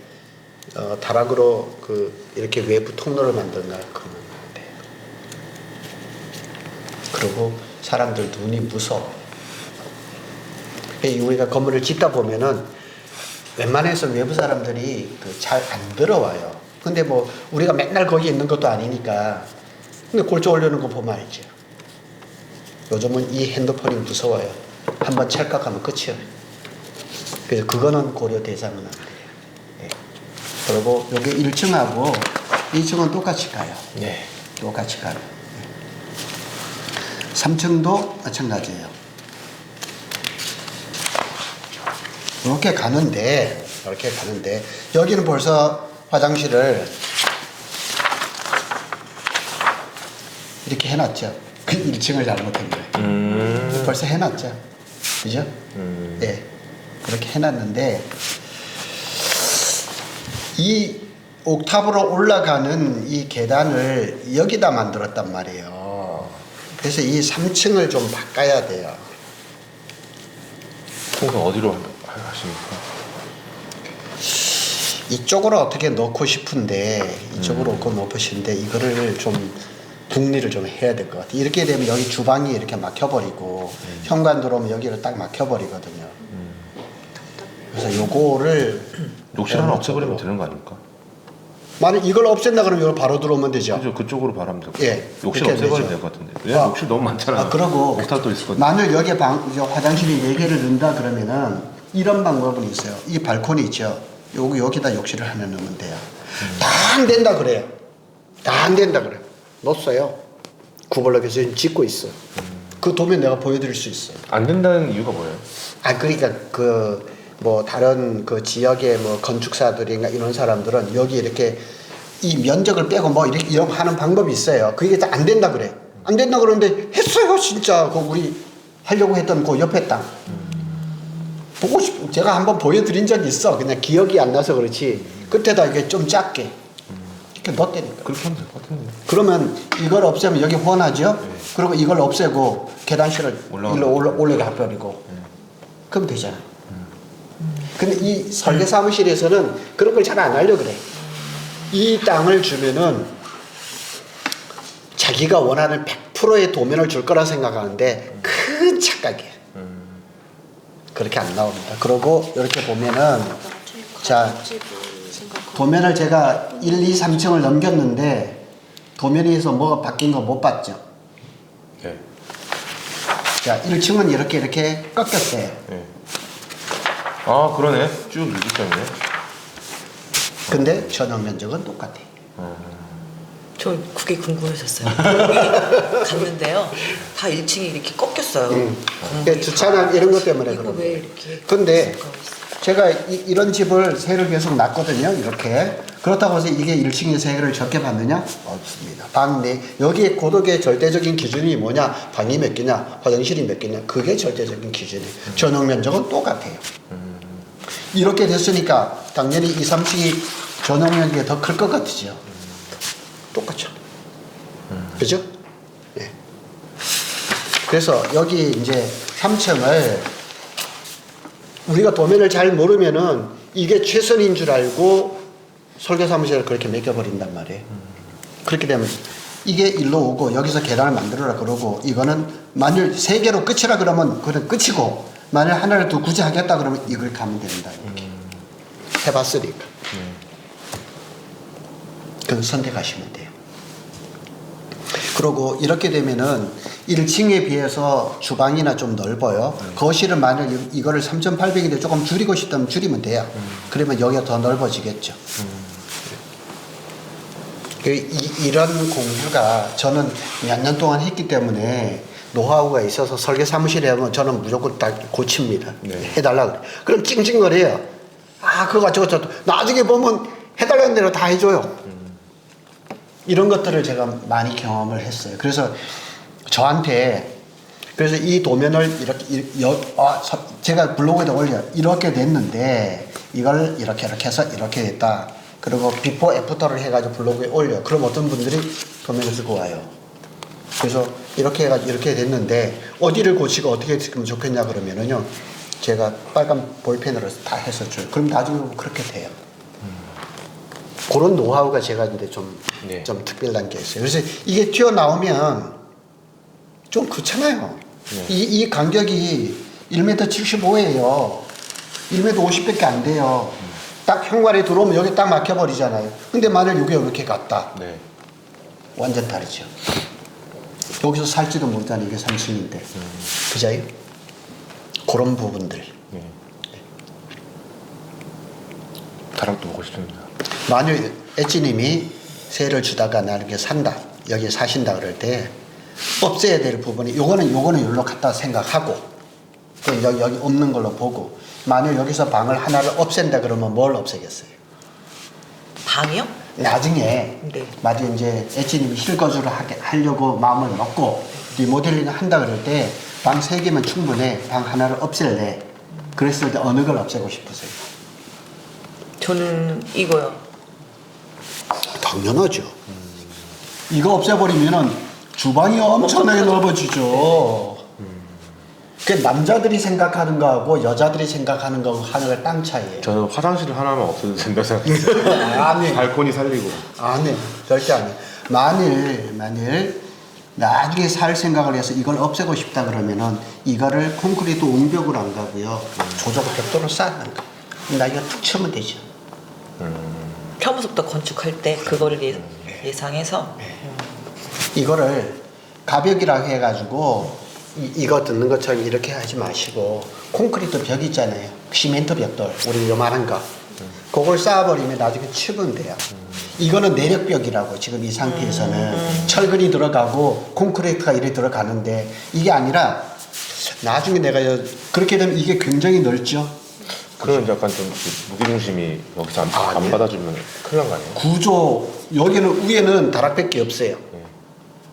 다락으로 이렇게 외부 통로를 만든다 그러면 안 돼요. 그리고 사람들 눈이 무서워. 우리가 건물을 짓다 보면은 웬만해서 외부 사람들이 잘 안 들어와요. 근데 뭐 우리가 맨날 거기 있는 것도 아니니까. 근데 골조 올려놓은 거 보면 알죠. 요즘은 이 핸드폰이 무서워요. 한번 찰칵하면 끝이에요. 그래서 그거는 고려 대상은 안 돼요. 네. 그리고 여기 1층하고 2층은 똑같이 가요. 네. 똑같이 가요. 3층도 마찬가지예요. 이렇게 가는데 여기는 벌써 화장실을 이렇게 해놨죠. 1층을 잘못한 거예요. 벌써 해놨죠. 그죠? 네. 그렇게 해놨는데 이 옥탑으로 올라가는 이 계단을 여기다 만들었단 말이에요. 그래서 이 3층을 좀 바꿔야 돼요. 그럼 어디로 하십니까? 이쪽으로 어떻게 넣고 싶은데 이쪽으로 넣고 싶은데 이거를 좀 분리를 좀 해야 될 것 같아요. 이렇게 되면 여기 주방이 이렇게 막혀버리고 현관 들어오면 여기를 딱 막혀버리거든요. 그래서 요거를 욕실 하나 없애버리면 되는 거 아닙니까? 만약 이걸 없앤다 그러면 여기 바로 들어오면 되죠. 그죠, 그쪽으로 바라면 되고. 예, 욕실 그렇게 없애버리면 되죠. 될 것 같은데. 왜 욕실 너무 많잖아요. 그러고 옥탑도 있을 것 같은데. 만약 여기에 화장실이 4개를 넣는다 그러면은 이런 방법은 있어요. 이 발코니 있죠. 여기다 욕실을 하나 넣으면 돼요. 다 안 된다 그래요. 다 안 된다 그래요. 넣었어요. 구블럭에서 지금 짓고 있어. 그 도면 내가 보여드릴 수 있어요. 안 된다는 이유가 뭐예요? 그러니까 뭐 다른 그 지역의 뭐 건축사들인가 이런 사람들은 여기 이렇게 이 면적을 빼고 뭐 이렇게 하는 방법이 있어요. 그게 다 안 된다 그래. 안 된다 그러는데 했어요 진짜. 우리 하려고 했던 그 옆에 땅. 제가 한번 보여드린 적이 있어. 그냥 기억이 안 나서 그렇지. 끝에다 이게 좀 작게. 이렇게 넣었다니까. 그렇게 하면 될 것 같은데. 그러면 이걸 없애면 여기 훤하죠? 네. 그리고 이걸 없애고 계단실을 올라가 버리고 그럼 되잖아. 근데 이 설계 사무실에서는 그런 걸 잘 안 하려고 그래. 이 땅을 주면은 자기가 원하는 100%의 도면을 줄 거라 생각하는데 큰 착각이에요. 그렇게 안 나옵니다. 그리고 이렇게 보면은 자 도면을 제가 1, 2, 3층을 넘겼는데 도면에서 뭐가 바뀐 거 못 봤죠? 네. 자 1층은 이렇게 꺾였어요. 네. 아 그러네. 쭉 밀집되네. 근데 전용 면적은 똑같아요. 저 그게 궁금해졌어요. 갔는데요. 다 1층이 이렇게 꺾였어요. 그러니까 주차장 이런 것 때문에 이거 그런 왜 거예요. 이렇게 근데 꺾였을까? 제가 이런 집을 세를 계속 놨거든요. 이렇게. 그렇다고 해서 이게 1층에 세를 적게 받느냐? 없습니다. 방 내, 여기에 고독의 절대적인 기준이 뭐냐? 방이 몇 개냐? 화장실이 몇 개냐? 그게 절대적인 기준이에요. 전용 면적은 똑같아요. 이렇게 됐으니까 당연히 2, 3층이 전용 면적이 더 클 것 같으죠. 똑같죠. 그죠? 네. 그래서 여기 이제 3층을 우리가 도면을 잘 모르면은 이게 최선인 줄 알고 설계사무실을 그렇게 맡겨버린단 말이에요. 그렇게 되면 이게 일로 오고 여기서 계단을 만들어라 그러고 이거는 만일 3개로 끝이라 그러면 그건 끝이고 만일 하나를 더 굳이 하겠다 그러면 이걸 가면 된다. 이렇게. 해봤으니까. 그건 선택하시면 돼요. 그리고 이렇게 되면은 1층에 비해서 주방이나 좀 넓어요. 거실은 만약 이거를 3,800인데 조금 줄이고 싶다면 줄이면 돼요. 그러면 여기가 더 넓어지겠죠. 이런 공부가 저는 몇 년 동안 했기 때문에 노하우가 있어서 설계 사무실에 하면 저는 무조건 다 고칩니다. 네. 해달라 그래. 그럼 찡찡거려요. 아, 그거 저거 나중에 보면 해달라는 대로 다 해줘요. 이런 것들을 제가 많이 경험을 했어요. 그래서 저한테 그래서 이 도면을 이렇게 제가 블로그에다 올려 이렇게 됐는데 이걸 이렇게 해서 이렇게 됐다. 그리고 비포 애프터를 해가지고 블로그에 올려. 그럼 어떤 분들이 도면을 쓰고 와요. 그래서 이렇게 해가지고 이렇게 됐는데 어디를 고치고 어떻게 했으면 좋겠냐 그러면은요. 제가 빨간 볼펜으로 다 해서 줘요. 그럼 나중에 보면 그렇게 돼요. 그런 노하우가 제가 근데 좀 특별한 게 있어요. 그래서 이게 튀어나오면 좀 그렇잖아요. 이 간격이 1m 75예요. 1m 50밖에 안 돼요. 딱 현관에 들어오면 여기 딱 막혀버리잖아요. 근데 만약 이게 이렇게 갔다. 네. 완전 다르죠. 여기서 살지도 못하는 이게 3층인데. 그자요? 그런 부분들. 네. 다락도 보고 싶습니다. 만약 엣지님이 세를 주다가 나에게 산다. 여기 사신다 그럴 때 없애야 될 부분이 요거는 여기로 갖다 생각하고 여기 없는 걸로 보고 만약 여기서 방을 하나를 없앤다 그러면 뭘 없애겠어요? 방이요? 나중에 네. 마치 이제 엣지님이 실거주를 하려고 마음을 먹고 리모델링을 한다 그럴 때 방 3개면 충분해. 방 하나를 없앨래. 그랬을 때 어느 걸 없애고 싶으세요? 저는 이거요. 당연하죠. 이거 없애버리면은 주방이 엄청나게 넓어지죠. 그 남자들이 생각하는 거하고 여자들이 생각하는 거하고 하늘과 땅 차이예요. 저는 화장실 하나만 없어도 된다 생각했어요. 아니, 발코니 살리고. 아니, 절대 아니. 만일 나중에 살 생각을 해서 이걸 없애고 싶다 그러면은 이거를 콘크리트 옹벽으로 안 가고요. 조적 벽돌을 쌓는 거. 나 이거 툭 치면 되죠. 처음부터 건축할 때 그거를 예상해서 이거를 가벽이라고 해가지고 이거 듣는 것처럼 이렇게 하지 마시고 콘크리트 벽 있잖아요. 시멘트 벽돌 우리 요만한 거 그걸 쌓아버리면 나중에 치면 돼요. 이거는 내력벽이라고 지금 이 상태에서는 철근이 들어가고 콘크리트가 이렇게 들어가는데 이게 아니라 나중에 내가 그렇게 되면 이게 굉장히 넓죠. 그러면 약간 좀 무게중심이 여기서 안 아니요. 받아주면 큰일 난 거 아니에요? 구조 여기는 위에는 다락밖에 없어요.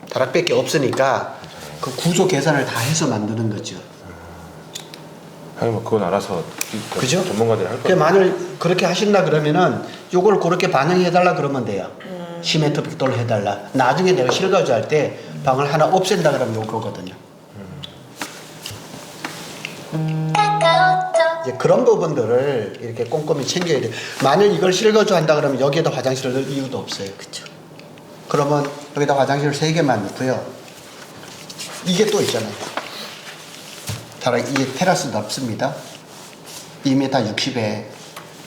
다락밖에 없으니까 그 구조 계산을 다 해서 만드는 거죠. 아니 뭐 그건 알아서 그죠? 전문가들이 할 그 거예요. 만일 그렇게 하신다 그러면은 요걸 그렇게 반영해 달라 그러면 돼요. 시멘트 벽돌로 해달라. 나중에 내가 실거주 할 때 방을 하나 없앤다 그러면 요거거든요. 이제 그런 부분들을 이렇게 꼼꼼히 챙겨야 돼요. 만약 이걸 실거주 한다 그러면 여기에다 화장실을 넣을 이유도 없어요. 그쵸. 그러면 여기다 화장실을 3개만 넣고요. 이게 또 있잖아요. 차라리 이 테라스 넓습니다. 2m 60에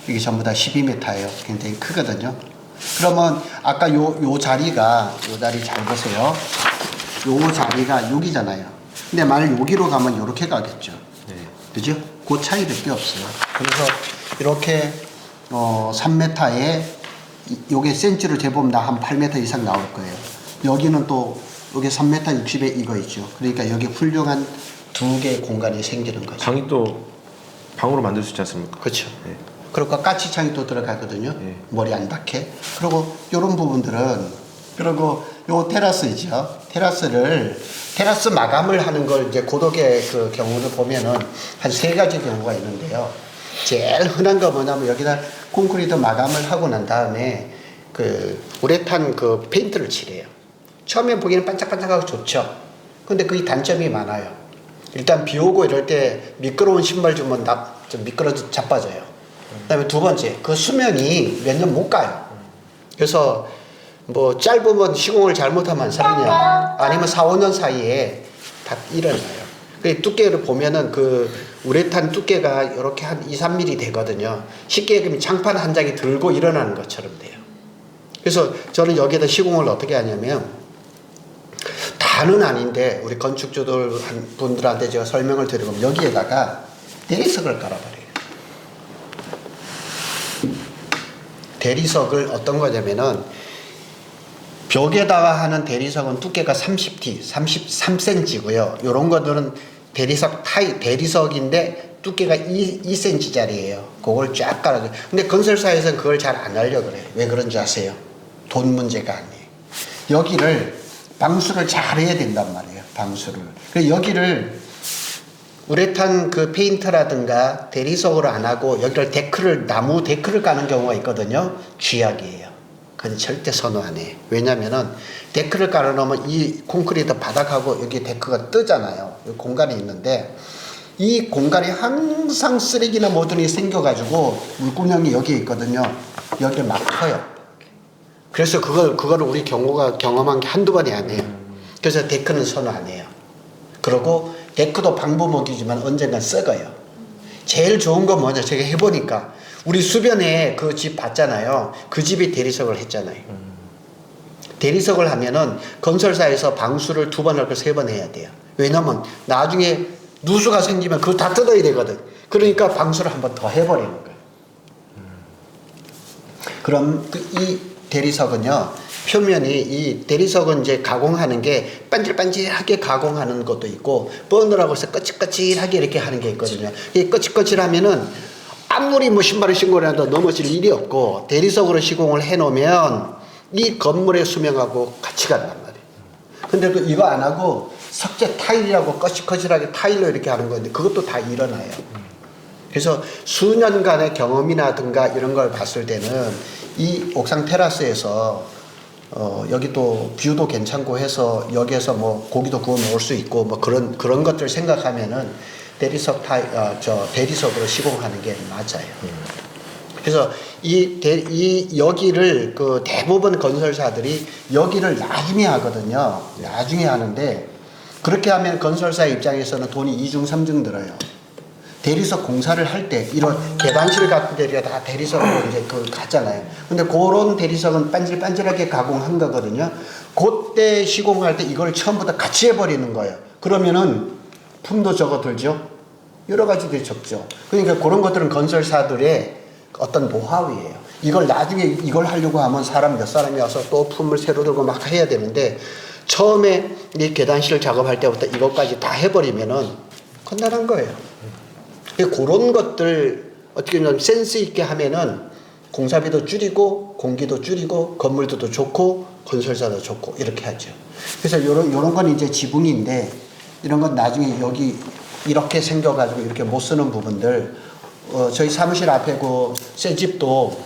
이게 전부 다 12m예요. 굉장히 크거든요. 그러면 아까 요 자리가 요 자리 잘 보세요. 요 자리가 여기잖아요. 근데 만약 여기로 가면 요렇게 가겠죠. 네. 그죠? 그 차이밖에 없어요. 그래서 이렇게 3m에 요게 센치로 재보면 한 8m 이상 나올 거예요. 여기는 또 여기 3m 60에 이거 있죠. 그러니까 여기 훌륭한 2개의 공간이 생기는 거죠. 방이 또 방으로 만들 수 있지 않습니까? 그렇죠. 네. 그리고 까치창이 또 들어가거든요. 네. 머리 안 닿게. 그리고 요런 부분들은 그리고 요 테라스 있죠. 테라스 마감을 하는 걸 이제 고독의 그 경우를 보면은 한 3가지 경우가 있는데요. 제일 흔한 거 뭐냐면 여기다 콘크리트 마감을 하고 난 다음에 그 우레탄 그 페인트를 칠해요. 처음에 보기에는 반짝반짝하고 좋죠. 근데 그게 단점이 많아요. 일단 비 오고 이럴 때 미끄러운 신발 주면 좀 미끄러져 자빠져요. 그다음에 두 번째, 그 수명이 몇 년 못 가요. 그래서 뭐 짧으면 시공을 잘못하면 3년, 아니면 4, 5년 사이에 다 일어나요. 그 두께를 보면은 그 우레탄 두께가 이렇게 한 2, 3mm 되거든요. 쉽게 얘기하면 장판 한 장이 들고 일어나는 것처럼 돼요. 그래서 저는 여기에다 시공을 어떻게 하냐면, 다는 아닌데 우리 건축주들 분들한테 제가 설명을 드리고 여기에다가 대리석을 깔아버려요. 대리석을 어떤 거냐면은 벽에다가 하는 대리석은 두께가 30T, 33cm고요. 이런 것들은 대리석인데 두께가 2cm짜리예요. 그걸 쫙 깔아줘요. 근데 건설사에서는 그걸 잘 안 하려고 그래요. 왜 그런지 아세요? 돈 문제가 아니에요. 여기를 방수를 잘 해야 된단 말이에요. 방수를. 그래서 여기를 우레탄 그 페인트라든가 대리석으로 안 하고 여기를 나무 데크를 까는 경우가 있거든요. 쥐약이에요. 그건 절대 선호 안 해. 왜냐면은 데크를 깔아놓으면 이 콘크리트 바닥하고 여기 데크가 뜨잖아요. 여기 공간이 있는데 이 공간이 항상 쓰레기나 뭐든지 생겨가지고 물구멍이 여기 있거든요. 여기를 막 터요. 그래서 그거를 우리 경험한 게 한두 번이 아니에요. 그래서 데크는 선호 안 해요. 그리고 데크도 방부목이지만 언젠간 썩어요. 제일 좋은 건 뭐냐? 제가 해보니까 우리 수변에 그 집 봤잖아요. 그 집이 대리석을 했잖아요. 대리석을 하면은 건설사에서 방수를 2번 할 걸 3번 해야 돼요. 왜냐면 나중에 누수가 생기면 그걸 다 뜯어야 되거든. 그러니까 방수를 한 번 더 해버리는 거예요. 그럼 이 대리석은요, 표면이 이 대리석은 이제 가공하는 게 반질반질하게 가공하는 것도 있고 버너라고 해서 거칠거칠하게 이렇게 하는 게 있거든요. 이 거칠거칠하면은 아무리 뭐 신발을 신고 해도 넘어질 일이 없고 대리석으로 시공을 해놓으면 이 건물의 수명하고 같이 간단 말이에요. 근데 또 이거 안 하고 석재 타일이라고 거칠거칠하게 타일로 이렇게 하는 건데 그것도 다 일어나요. 그래서 수년간의 경험이라든가 이런 걸 봤을 때는 이 옥상 테라스에서 여기 또 뷰도 괜찮고 해서 여기에서 뭐 고기도 구워 먹을 수 있고 뭐 그런 것들 생각하면은 대리석으로 시공하는 게 맞아요. 그래서 여기를 그 대부분 건설사들이 여기를 나중에 하거든요. 나중에 하는데 그렇게 하면 건설사 입장에서는 돈이 2중 3중 들어요. 대리석 공사를 할 때 이런 계단실 같은 데가 다 대리석으로 이제 그걸 갔잖아요. 근데 그런 대리석은 반질반질하게 가공한 거거든요. 그때 시공할 때 이걸 처음부터 같이 해버리는 거예요. 그러면은 품도 적어들죠. 여러 가지들이 적죠. 그러니까 그런 것들은 건설사들의 어떤 노하우예요. 이걸 나중에 이걸 하려고 하면 몇 사람이 와서 또 품을 새로 들고 막 해야 되는데 처음에 이 계단실 작업할 때부터 이것까지 다 해버리면은 간단한 거예요. 그런 것들 어떻게 보면 센스 있게 하면은 공사비도 줄이고 공기도 줄이고 건물도 좋고 건설사도 좋고 이렇게 하죠. 그래서 요런 건 이제 지붕인데 이런 건 나중에 여기 이렇게 생겨가지고 이렇게 못 쓰는 부분들 저희 사무실 앞에 그 새 집도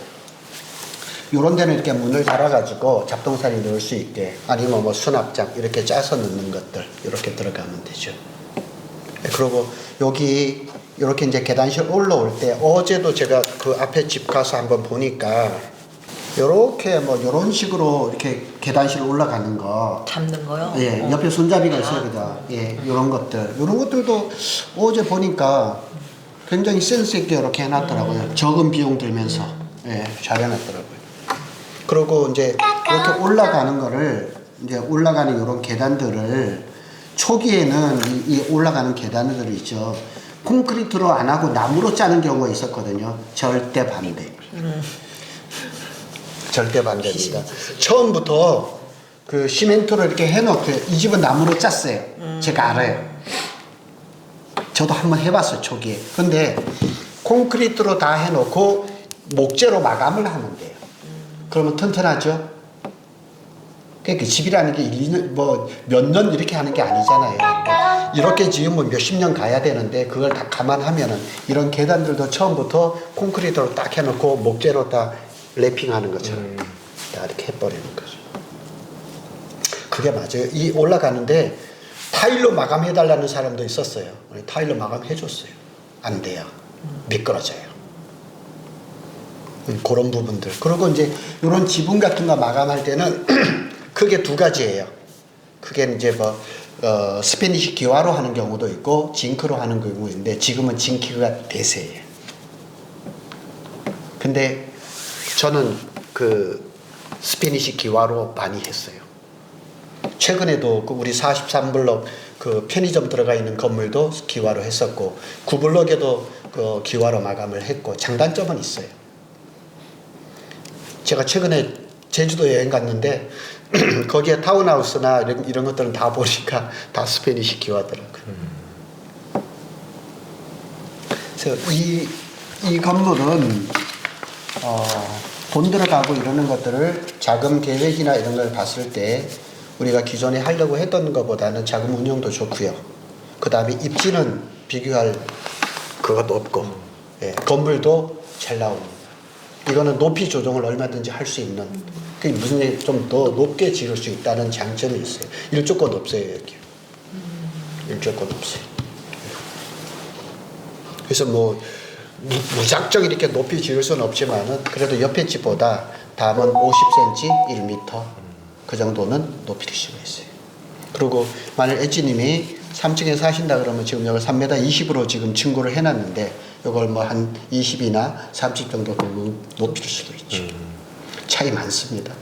이런 데는 이렇게 문을 달아가지고 잡동사니 넣을 수 있게, 아니면 뭐 수납장 이렇게 짜서 넣는 것들 이렇게 들어가면 되죠. 그리고 여기 이렇게 이제 계단실 올라올 때, 어제도 제가 그 앞에 집 가서 한번 보니까 이렇게 뭐 이런 식으로 이렇게 계단실 올라가는 거, 잡는 거요? 예, 옆에 손잡이가 있어요, 그죠? 예, 이런 것들도 어제 보니까 굉장히 센스 있게 이렇게 해놨더라고요. 적은 비용 들면서, 예, 잘 해놨더라고요. 그리고 이제 이렇게 올라가는 거를, 이제 올라가는 이런 계단들을 초기에는 이 올라가는 계단들 있죠. 콘크리트로 안 하고 나무로 짜는 경우가 있었거든요. 절대 반대. 절대 반대입니다. 처음부터 그 시멘트로 이렇게 해놓고, 이 집은 나무로 짰어요. 제가 알아요. 저도 한번 해봤어요, 초기에. 근데 콘크리트로 다 해놓고 목재로 마감을 하면 돼요. 그러면 튼튼하죠? 그러니까 집이라는 게 뭐 몇 년 이렇게 하는 게 아니잖아요. 이렇게 지으면 몇십 년 가야 되는데, 그걸 다 감안하면은 이런 계단들도 처음부터 콘크리트로 딱 해놓고 목재로 딱 랩핑하는 것처럼 다 이렇게 해버리는 거죠. 그게 맞아요. 이 올라가는데 타일로 마감해달라는 사람도 있었어요. 타일로 마감해줬어요. 안 돼요. 미끄러져요. 그런 부분들. 그리고 이제 이런 지붕 같은 거 마감할 때는 크게 두 가지예요. 그게 이제 뭐 스페니쉬 기와로 하는 경우도 있고 징크로 하는 경우도 있는데, 지금은 징크가 대세예요. 근데 저는 그 스페니쉬 기와로 많이 했어요. 최근에도 그 우리 43블럭 그 편의점 들어가 있는 건물도 기와로 했었고, 9블럭에도 그 기와로 마감을 했고, 장단점은 있어요. 제가 최근에 제주도 여행 갔는데 거기에 타운하우스나 이런 것들은 다 보니까 다 스페니쉬 기와더라고요. 그래서 이 건물은 돈 들어가고 이러는 것들을 자금 계획이나 이런 걸 봤을 때 우리가 기존에 하려고 했던 것보다는 자금 운용도 좋고요. 그 다음에 입지는 비교할 그것도 없고, 예, 건물도 잘 나옵니다. 이거는 높이 조정을 얼마든지 할 수 있는, 그게 무슨 좀 더 높게 지을 수 있다는 장점이 있어요. 일조권 없어요, 여기. 일조권 없어요. 그래서 뭐 무작정 이렇게 높이 지을 수는 없지만은, 그래도 옆에 집보다 담은 50cm, 1m 그 정도는 높일 수가 있어요. 그리고 만약 엣지님이 3층에 사신다 그러면 지금 여기 3m 20으로 지금 층고를 해놨는데, 이걸 뭐 한 20이나 30 정도 높일 수도 있죠. 차이 많습니다.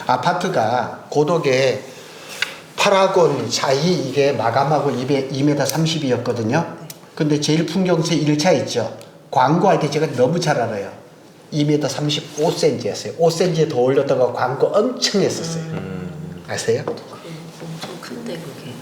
아파트가 고독에 8학원 사이 이게 마감하고 2m 30이었거든요. 근데 제일 풍경세 1차 있죠. 광고할 때 제가 너무 잘 알아요. 2m 35cm였어요. 5cm 더 올렸다가 광고 엄청 했었어요. 아세요? 엄청 큰데 그게.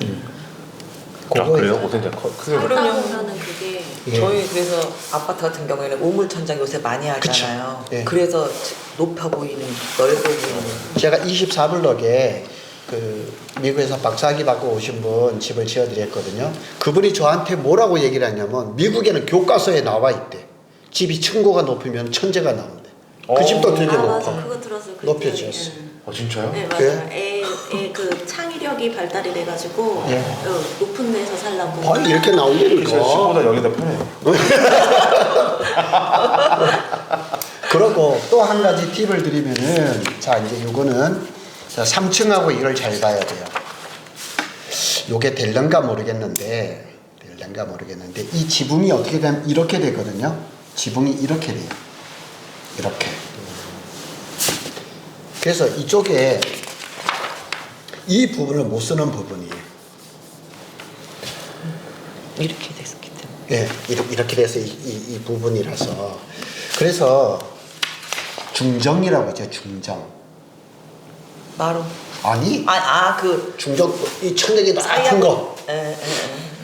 아, 그래요? 5cm 크게. 살다 보면은 그게 예. 저희 그래서 아파트 같은 경우에는 우물천장 요새 많이 하잖아요. 그쵸. 예. 그래서 높아 보이는, 넓어 보이는. 제가 24블럭에 그 미국에서 박사학위 받고 오신 분 집을 지어드렸거든요. 그분이 저한테 뭐라고 얘기를 하냐면, 미국에는 교과서에 나와 있대. 집이 층고가 높으면 천재가 나온대. 그 집도 되게 높아. 맞아, 그거 들었어요. 그 높여 얘기. 지었어. 진짜요? 네, 그래요? 맞아요. 애 그 창의력이 발달이 돼가지고 예. 높은 데서 살라고. 아니 이렇게 그래서 나오니까. 집보다 여기가 편해요. 그러고 또 한 가지 팁을 드리면은, 자 이제 요거는 3층하고 이걸 잘 봐야 돼요. 요게 될런가 모르겠는데 이 지붕이 어떻게 되면 이렇게 되거든요. 지붕이 이렇게 돼요. 이렇게. 그래서 이쪽에 이 부분을 못 쓰는 부분이에요. 이렇게 됐기 때문에. 예, 이렇게 돼서 이 부분이라서. 그래서 중정이라고 있죠, 중정. 마루. 아니, 그 중정, 이 천장이 높은 거. 예.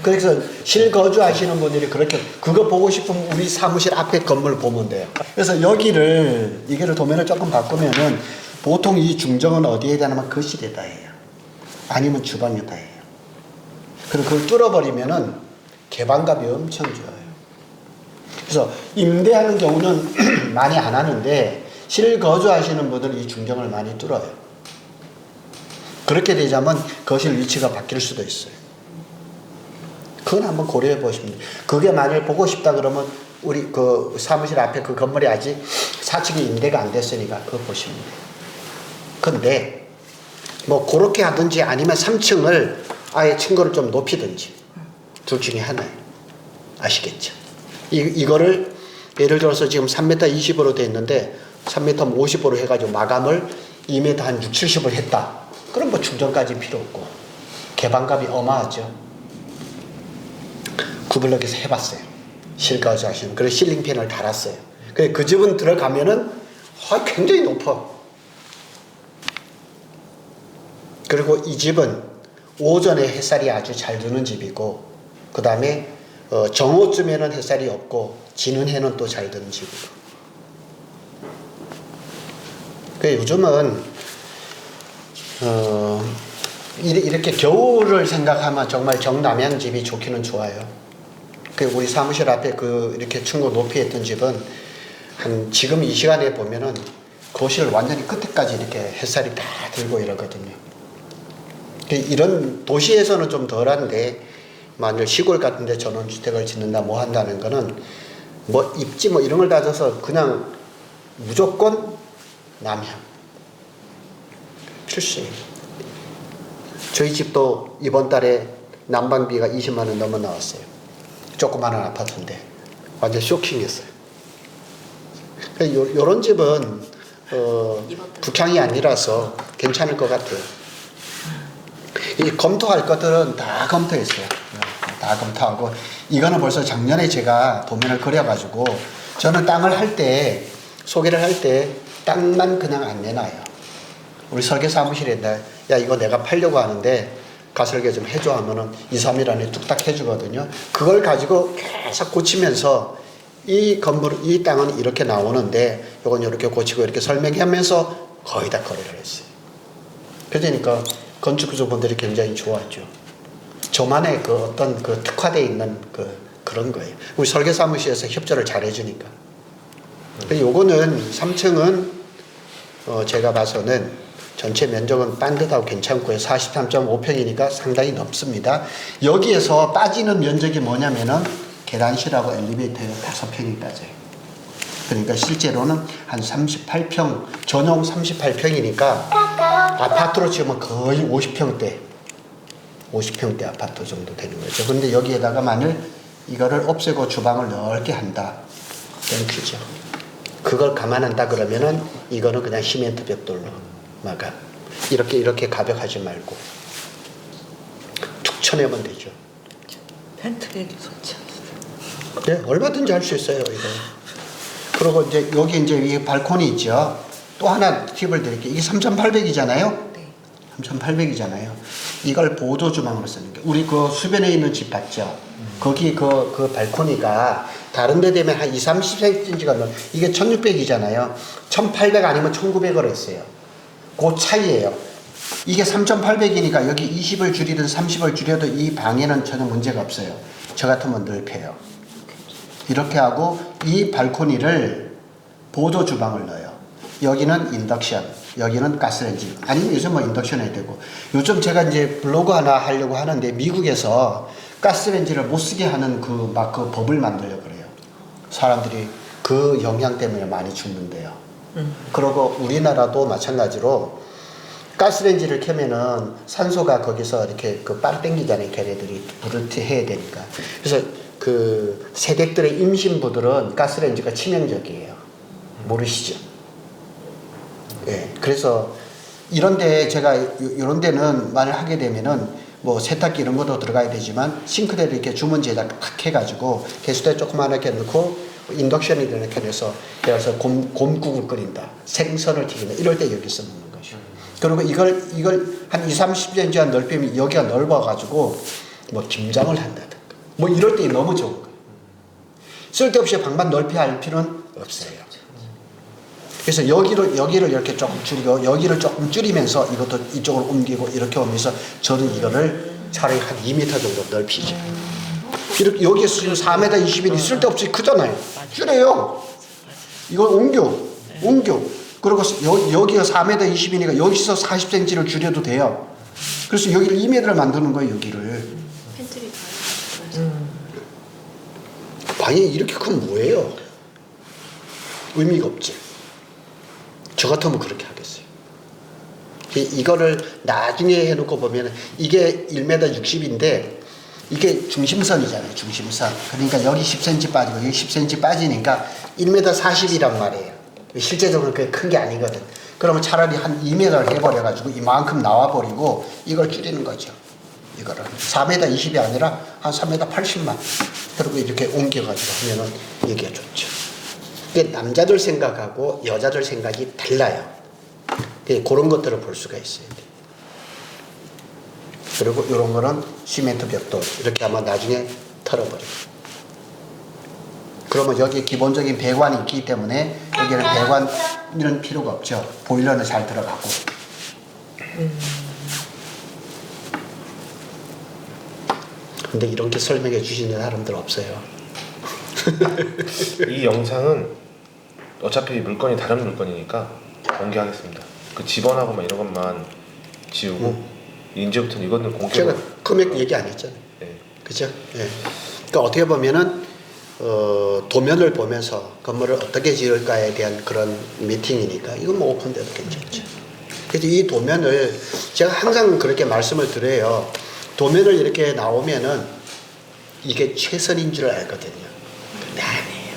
그래서 실거주 하시는 분들이 그렇게, 그거 보고 싶으면 우리 사무실 앞에 건물 보면 돼요. 그래서 이거를 도면을 조금 바꾸면은, 보통 이 중정은 어디에 대하면 거실에다 해요. 아니면 주방에다 해요. 그리고 그걸 뚫어버리면은 개방감이 엄청 좋아요. 그래서 임대하는 경우는 많이 안 하는데, 실거주하시는 분들은 이 중정을 많이 뚫어요. 그렇게 되자면 거실 위치가 바뀔 수도 있어요. 그건 한번 고려해 보시면 돼요. 그게 만일 보고 싶다 그러면 우리 그 사무실 앞에 그 건물이 아직 4층이 임대가 안 됐으니까 그거 보시면 돼요. 근데 뭐 그렇게 하든지 아니면 3층을 아예 층고를 좀 높이든지 둘 중에 하나예요. 아시겠죠? 이거를 예를 들어서 지금 3m 20으로 돼 있는데 3m 50으로 해가지고 마감을 2m 한 6, 70을 했다. 그럼 뭐 충전까지 필요 없고 개방감이 어마하죠. 구블럭에서 해봤어요. 실거주 하시는. 그래서 실링팬을 달았어요. 그 집은 들어가면은 굉장히 높아. 그리고 이 집은 오전에 햇살이 아주 잘 드는 집이고 그 다음에 정오쯤에는 햇살이 없고 지는 해는 또 잘 드는 집이고. 요즘은 이렇게 겨울을 생각하면 정말 정남향 집이 좋기는 좋아요. 우리 사무실 앞에 이렇게 층고 높이 했던 집은 지금 이 시간에 보면은 거실 완전히 끝에까지 이렇게 햇살이 다 들고 이러거든요. 이런 도시에서는 좀 덜한데 만일 시골 같은데 전원주택을 짓는다 뭐 한다는 거는 뭐 입지 뭐 이런 걸 따져서 그냥 무조건 남향 필수예요. 저희 집도 이번 달에 난방비가 20만 원 넘어 나왔어요. 조그마한 아파트인데 완전 쇼킹했어요. 요런 집은 북향이 아니라서 괜찮을 것 같아요. 이 검토할 것들은 다 검토했어요. 다 검토하고 이거는 벌써 작년에 제가 도면을 그려가지고 저는 땅을 할 때 소개를 할 때 땅만 그냥 안 내놔요. 우리 설계 사무실에 야 이거 내가 팔려고 하는데 가설계 좀 해줘 하면은 2, 3일 안에 뚝딱 해주거든요. 그걸 가지고 계속 고치면서 이 건물, 이 땅은 이렇게 나오는데 요건 이렇게 고치고 이렇게 설명하면서 거의 다 거래를 했어요. 그러니까 건축주분들이 굉장히 좋았죠. 저만의 어떤 특화되어 있는 그런 거예요. 우리 설계사무실에서 협조를 잘 해주니까. 요거는 3층은 제가 봐서는 전체 면적은 반듯하고 괜찮고요. 43.5평이니까 상당히 넓습니다. 여기에서 빠지는 면적이 뭐냐면은 계단실하고 엘리베이터에 5평이 빠져요. 그러니까 실제로는 한 38평, 전용 38평이니까 아파트로 치면 거의 50평대 아파트 정도 되는 거죠. 그런데 여기에다가 만일 이거를 없애고 주방을 넓게 한다. 땡큐죠. 그걸 감안한다 그러면은 이거는 그냥 시멘트 벽돌로 마감. 이렇게 가벽하지 말고 툭 쳐내면 되죠. 펜트레도 좋지 않습니까? 네, 얼마든지 할 수 있어요, 이거. 그리고 이제 여기 이제 이 발코니 있죠. 또 하나 팁을 드릴게요. 이게 3,800이잖아요. 네. 3,800이잖아요. 이걸 보조 주방으로 쓰는 게. 우리 수변에 있는 집 봤죠? 거기 그 발코니가 다른 데 되면 한 20, 30cm가 넘어. 이게 1,600이잖아요. 1,800 아니면 1,900을 했어요. 그 차이예요. 이게 3,800이니까 여기 20을 줄이든 30을 줄여도 이 방에는 전혀 문제가 없어요. 저 같으면 넓혀요. 이렇게 하고 이 발코니를 보조 주방을 넣어요. 여기는 인덕션, 여기는 가스레인지. 아니면 요즘 뭐 인덕션 해야 되고. 요즘 제가 이제 블로그 하나 하려고 하는데 미국에서 가스레인지를 못 쓰게 하는 그 법을 만들려고 그래요. 사람들이 그 영향 때문에 많이 죽는데요. 그리고 우리나라도 마찬가지로 가스레인지를 켜면은 산소가 거기서 이렇게 빨리 땡기잖아요. 걔네들이 불을 해야 되니까. 그래서 세댁들의 임신부들은 가스레인지가 치명적이에요. 모르시죠? 예. 그래서 이런데 제가 이런 데는 만약 하게 되면은 뭐 세탁기 이런 것도 들어가야 되지만 싱크대를 이렇게 주문 제작 탁 해가지고 개수대 조그만하게 넣고 인덕션이 이렇게 해서 곰국을 끓인다. 생선을 튀긴다. 이럴 때 여기 쓰는 거죠. 그리고 이걸 한 20, 30cm 넓히면 여기가 넓어가지고 뭐 김장을 한다든가 뭐 이럴 때 너무 좋은 거예요. 쓸데없이 방만 넓혀야 할 필요는 없어요. 그래서 여기를 이렇게 조금 줄이고 여기를 조금 줄이면서 이것도 이쪽으로 옮기고 이렇게 오면서 저는 이거를 차라리 한 2m 정도 넓히죠. 이렇게 여기에서 지금 4m 20이 쓸데없이 크잖아요. 줄여요. 이걸 옮겨. 그리고 여기가 4m 20이니까 여기서 40cm를 줄여도 돼요. 그래서 여기를 2m를 만드는 거예요, 여기를. 팬트리 다 방이 이렇게 크면 뭐예요? 의미가 없지. 저 같으면 그렇게 하겠어요. 이거를 나중에 해놓고 보면 이게 1m 60인데 이게 중심선이잖아요. 중심선. 그러니까 여기 10cm 빠지고 여기 10cm 빠지니까 1m 40이란 말이에요. 실제적으로 그게 큰 게 아니거든. 그러면 차라리 한 2m를 해버려가지고 이만큼 나와버리고 이걸 줄이는 거죠. 이거를 4m 20이 아니라 한 3m 80만 그리고 이렇게 옮겨가지고 하면은 이게 좋죠. 이게 남자들 생각하고 여자들 생각이 달라요. 그런 것들을 볼 수가 있어요. 그리고 이런 거는 시멘트 벽돌 이렇게 하면 나중에 털어버려요. 그러면 여기 기본적인 배관이 있기 때문에 여기는 배관은 필요가 없죠. 보일러는 잘 들어가고. 근데 이렇게 설명해 주시는 사람들 없어요. 이 영상은 어차피 물건이 다른 물건이니까 공개하겠습니다. 그 집원하고 막 이런 것만 지우고 이제부터는 이거는 공개. 제가 금액 얘기 안 했잖아요. 네. 그죠? 예. 그러니까 어떻게 보면은 도면을 보면서 건물을 어떻게 지을까에 대한 그런 미팅이니까 이건 뭐 오픈돼도 괜찮죠. 그래서 이 도면을 제가 항상 그렇게 말씀을 드려요. 도면을 이렇게 나오면은 이게 최선인 줄 알거든요. 근데 아니에요.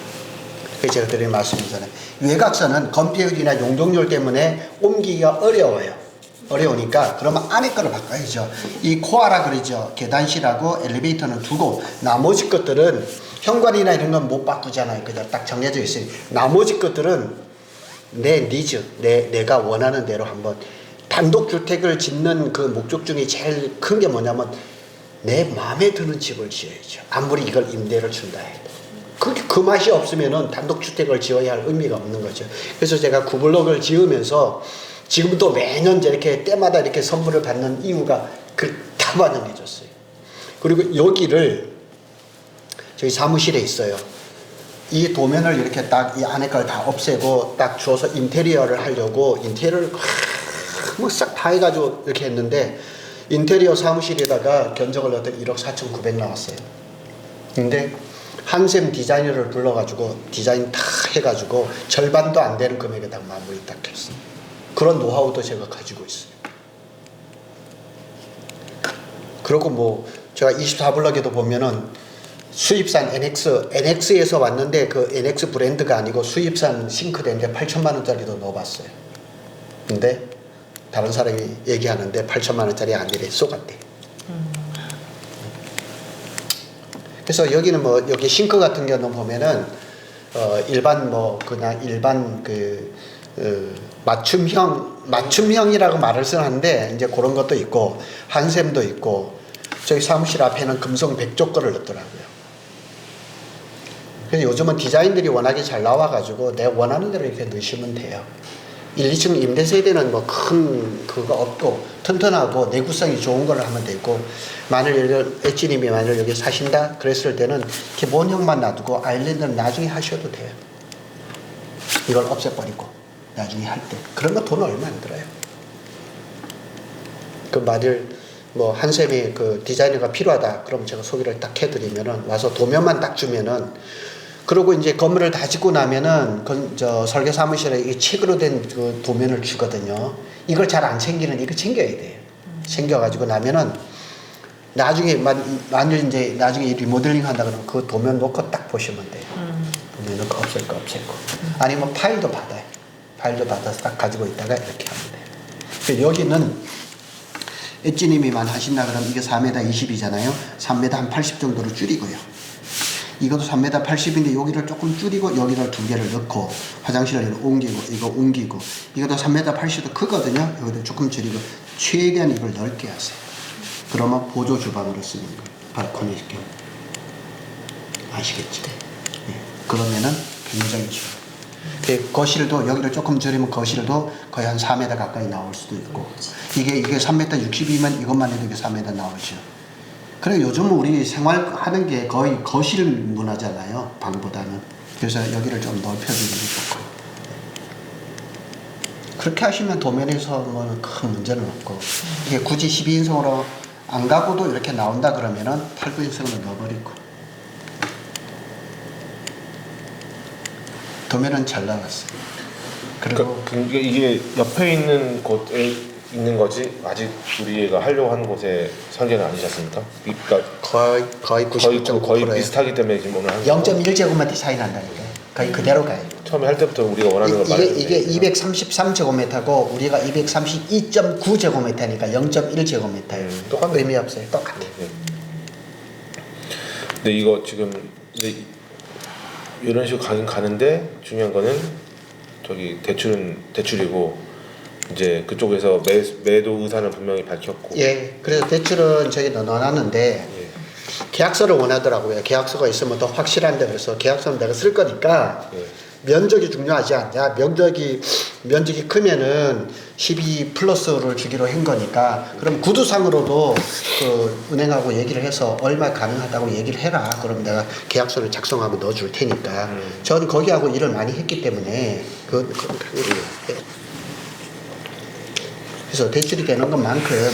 그래서 제가 드린 말씀이잖아요. 외곽선은 건폐율이나 용적률 때문에 옮기기가 어려워요. 어려우니까 그러면 안에 거를 바꿔야죠. 이 코아라 그러죠. 계단실하고 엘리베이터는 두고 나머지 것들은 현관이나 이런 건 못 바꾸잖아요. 그냥 딱 정해져 있어요. 나머지 것들은 내 니즈, 내가 원하는 대로 한번 단독주택을 짓는 그 목적 중에 제일 큰 게 뭐냐면 내 마음에 드는 집을 지어야죠. 아무리 이걸 임대를 준다 해도. 그 맛이 없으면은 단독주택을 지어야 할 의미가 없는 거죠. 그래서 제가 구블록을 지으면서 지금도 매년 이렇게 때마다 이렇게 선물을 받는 이유가 다 반영해 줬어요. 그리고 여기를 저희 사무실에 있어요. 이 도면을 이렇게 딱 이 안에 걸 다 없애고 딱 주어서 인테리어를 하려고 인테리어를 뭐 싹 다 해가지고 이렇게 했는데 인테리어 사무실에다가 견적을 넣었더니 1억 4,900 나왔어요. 근데 한샘 디자이너를 불러가지고 디자인 다 해가지고 절반도 안 되는 금액에 딱 마무리 딱 했어요. 그런 노하우도 제가 가지고 있어요. 그리고 뭐 제가 24블럭에도 보면은 수입산 NX에서 왔는데 그 NX 브랜드가 아니고 수입산 싱크대인데 8천만 원짜리도 넣어봤어요. 근데 다른 사람이 얘기하는데 8천만 원짜리 아니래 쏘갔대. 그래서 여기는 뭐 여기 싱크 같은 경우는 보면은 일반 뭐 그냥 일반 맞춤형이라고 말을 쓰는데 이제 그런 것도 있고 한샘도 있고 저희 사무실 앞에는 금성 백조 거를 넣더라고요. 그래서 요즘은 디자인들이 워낙에 잘 나와가지고 내가 원하는 대로 이렇게 넣으시면 돼요. 1, 2층 임대 세대는 뭐 큰 그거 없고 튼튼하고 내구성이 좋은 걸 하면 되고 만일 엣지님이 만일 여기 사신다 그랬을 때는 기본형만 놔두고 아일랜드는 나중에 하셔도 돼요. 이걸 없애버리고 나중에 할 때 그런 거 돈 얼마 안 들어요. 그 만일 뭐 한샘이 그 디자이너가 필요하다 그러면 제가 소개를 딱 해드리면은 와서 도면만 딱 주면은 그리고 이제 건물을 다 짓고 나면은 저 설계 사무실에 이 책으로 된 그 도면을 주거든요. 이걸 잘 안 챙기는 이거 챙겨야 돼요. 챙겨가지고 나면은 나중에 만일 이제 나중에 리모델링 한다 그러면 그 도면 놓고 딱 보시면 돼요. 도면 놓고 없앨 거 없애고 아니면 파일도 받아요. 파일도 받아서 딱 가지고 있다가 이렇게 하면 돼요. 그래서 여기는 엣지님이만 하신다 그러면 이게 4m 20이잖아요. 3m 한 80 정도로 줄이고요. 이것도 3m 80인데 여기를 조금 줄이고 여기를 두 개를 넣고 화장실을 옮기고 이거 옮기고 이것도 3m 80도 크거든요. 이것도 조금 줄이고 최대한 이걸 넓게 하세요. 그러면 보조 주방으로 쓰는 거예요. 발코니 경우 아시겠죠? 네. 그러면은 굉장히 좋아요. 거실도 여기를 조금 줄이면 거실도 거의 한 4m 가까이 나올 수도 있고 이게 3m 60이면 이것만 해도 이게 4m 나오죠. 그래 요즘은 우리 생활하는 게 거의 거실 문화잖아요. 방보다는. 그래서 여기를 좀 넓혀주는 게 좋고요. 그렇게 하시면 도면에서는 큰 문제는 없고 이게 굳이 12인승으로 안 가고도 이렇게 나온다 그러면은 8구인승으로 넣어버리고 도면은 잘 나왔어요. 그리고 그러니까 이게 옆에 있는 곳에 있는 거지 아직 우리가 하려고 하는 곳의 설계는 아니지 않습니까? 그러니까 거의 99.9%예요. 거의 비슷하기 때문에 지금 오늘 한 0.1제곱미터 차이 난다니까요. 거의 그대로 가요. 처음에 할 때부터 우리가 원하는 걸 말했는데 이게 233제곱미터고 우리가 232.9제곱미터니까 0.1제곱미터예요. 똑같네. 의미 없어요. 똑같아요. 네. 근데 이거 지금 근데 이런 식으로 가긴 가는데 중요한 거는 저기 대출은 대출이고 이제 그쪽에서 매도 의사는 분명히 밝혔고 예, 그래서 대출은 저기 넣어놨는데 예. 계약서를 원하더라고요. 계약서가 있으면 더 확실한데 그래서 계약서는 내가 쓸 거니까 예. 면적이 중요하지 않냐. 면적이 크면은 12 플러스를 주기로 한 거니까 그럼 구두상으로도 그 은행하고 얘기를 해서 얼마 가능하다고 얘기를 해라. 그럼 내가 계약서를 작성하고 넣어줄 테니까 전 거기하고 일을 많이 했기 때문에 그건 당연히 그래서 대출이 되는 것만큼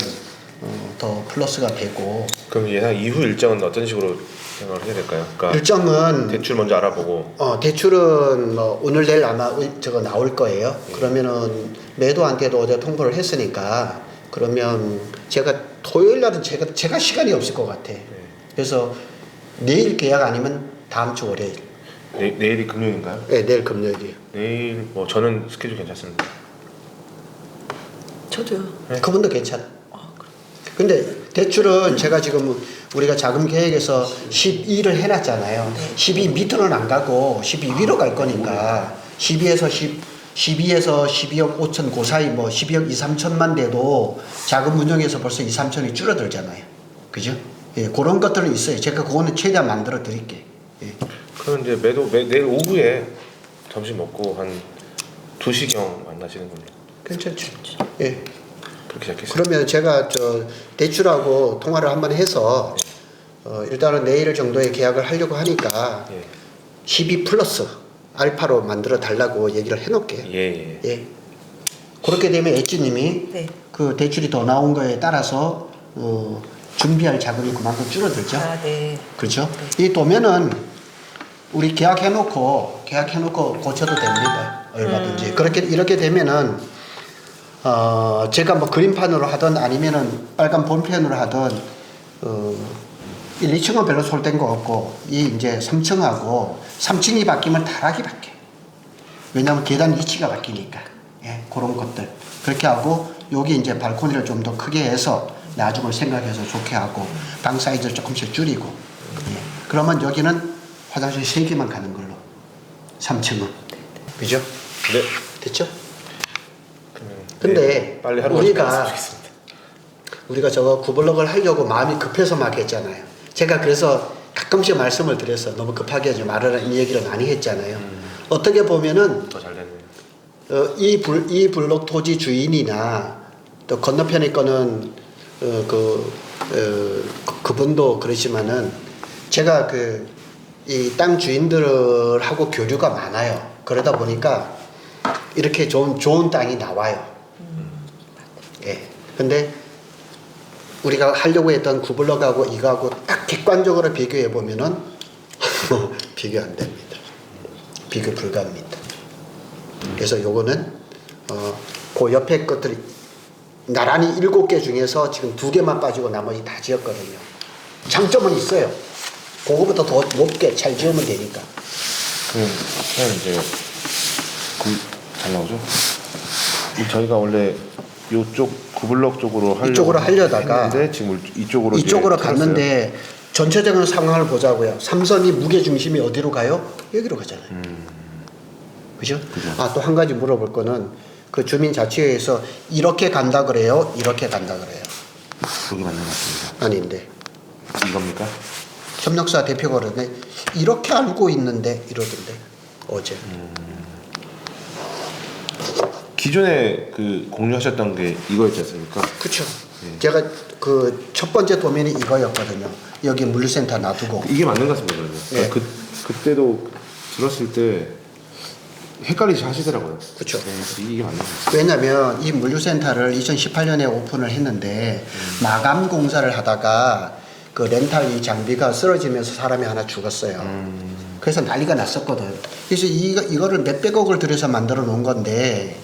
더 플러스가 되고 그럼 예상 이후 일정은 어떤 식으로 생각을 해야 될까요? 그러니까 일정은 대출 먼저 알아보고 대출은 뭐 오늘 내일 아마 저거 나올 거예요. 그러면은 매도한테도 어제 통보를 했으니까 그러면 제가 토요일 날은 제가 시간이 없을 것 같아. 그래서 내일 계약 아니면 다음 주 월요일. 내일이 금요일인가요? 네, 내일 금요일이에요. 내일 뭐 저는 스케줄 괜찮습니다. 저도요. 그분도 괜찮아. 근데 대출은 제가 지금 우리가 자금 계획에서 12를 해놨잖아요. 12 밑으로는 안 가고 12 위로 갈 거니까 12에서 12억 5천 그 사이 뭐 12억 2, 3천만 돼도 자금 운용에서 벌써 2, 3천이 줄어들잖아요. 그죠? 예, 그런 것들은 있어요. 제가 그거는 최대한 만들어 드릴게. 예. 그럼 이제 내일 오후에 점심 먹고 한 2시경 만나시는 걸로 괜찮죠? 예. 그렇게 시작했어요. 그러면 제가 대출하고 통화를 한번 해서 일단은 내일 정도에 계약을 하려고 하니까 예. 12 플러스 알파로 만들어 달라고 얘기를 해놓을게요. 예. 예. 그렇게 되면 엣지님이 네. 그 대출이 더 나온 거에 따라서 준비할 자금이 그만큼 줄어들죠. 아, 네. 그렇죠? 이 도면은 우리 계약해놓고 고쳐도 됩니다. 얼마든지. 이렇게 되면은 제가 뭐 그림판으로 하든 아니면은 빨간 본펜으로 하든 1, 2층은 별로 솔된 거 없고 이제 3층하고 3층이 바뀌면 타락이 바뀌어요. 왜냐하면 계단 위치가 바뀌니까. 예, 그런 것들. 그렇게 하고 여기 이제 발코니를 좀 더 크게 해서 나중을 생각해서 좋게 하고 방 사이즈를 조금씩 줄이고 예. 그러면 여기는 화장실 3개만 가는 걸로 3층은. 그죠? 네. 됐죠? 근데 빨리 하루 우리가 저거 구블럭을 하려고 마음이 급해서 막 했잖아요. 제가 그래서 가끔씩 말씀을 드렸어. 너무 급하게 하지 말아라 이 얘기를 많이 했잖아요. 어떻게 보면은 더 잘 됐네요. 이 블록 토지 주인이나 또 건너편에 거는 그분도 그러지만은 제가 이 땅 주인들하고 교류가 많아요. 그러다 보니까 이렇게 좋은 땅이 나와요. 예. 근데 우리가 하려고 했던 구블럭하고 이거하고 딱 객관적으로 비교해 보면은 비교 안 됩니다. 비교 불가합니다. 그래서 요거는 그 옆에 것들 나란히 7개 중에서 지금 2개만 빠지고 나머지 다 지었거든요. 장점은 있어요. 그거보다 더 높게 잘 지으면 되니까. 그럼 이제 잘 나오죠? 저희가 원래 이쪽 구블럭 쪽으로 이쪽으로 하려다가 했는데 지금 이쪽으로 갔는데 전체적인 상황을 보자고요. 삼선이 무게 중심이 어디로 가요? 여기로 가잖아요. 그죠? 또 한 가지 물어볼 거는 그 주민자치회에서 이렇게 간다 그래요? 이렇게 간다 그래요? 여기 맞는 것 같습니다. 아닌데. 이겁니까? 협력사 대표가 그러네. 이렇게 알고 있는데 이러던데 어제. 기존에 공유하셨던 게 이거였지 않습니까? 그렇죠. 제가 그 첫 번째 도면이 이거였거든요. 여기 물류센터 놔두고. 이게 맞는 것 같습니다. 그러면. 네. 그때도 들었을 때 헷갈리시 하시더라고요. 그쵸. 이게 맞는 거예요. 왜냐면 이 물류센터를 2018년에 오픈을 했는데 마감 공사를 하다가 그 렌탈 이 장비가 쓰러지면서 사람이 하나 죽었어요. 그래서 난리가 났었거든. 그래서 이거를 몇백억을 들여서 만들어 놓은 건데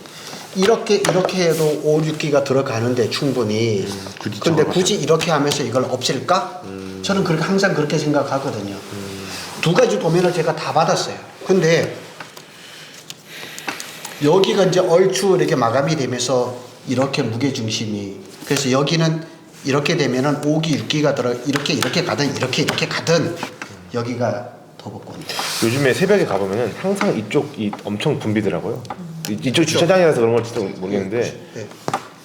이렇게 해도 5, 6기가 들어가는데 충분히. 굳이 근데 저걸 굳이 이렇게 하면서 이걸 없앨까? 저는 그렇게 항상 그렇게 생각하거든요. 두 가지 도면을 제가 다 받았어요. 근데 여기가 이제 얼추 이렇게 마감이 되면서 이렇게 무게중심이, 그래서 여기는 이렇게 되면은 5기, 6기가 들어 이렇게 가든 이렇게 가든 여기가 도보권. 요즘에 새벽에 가보면은 항상 이쪽이 엄청 붐비더라고요. 이쪽 주차장이라서 그런 걸지도 모르겠는데 네.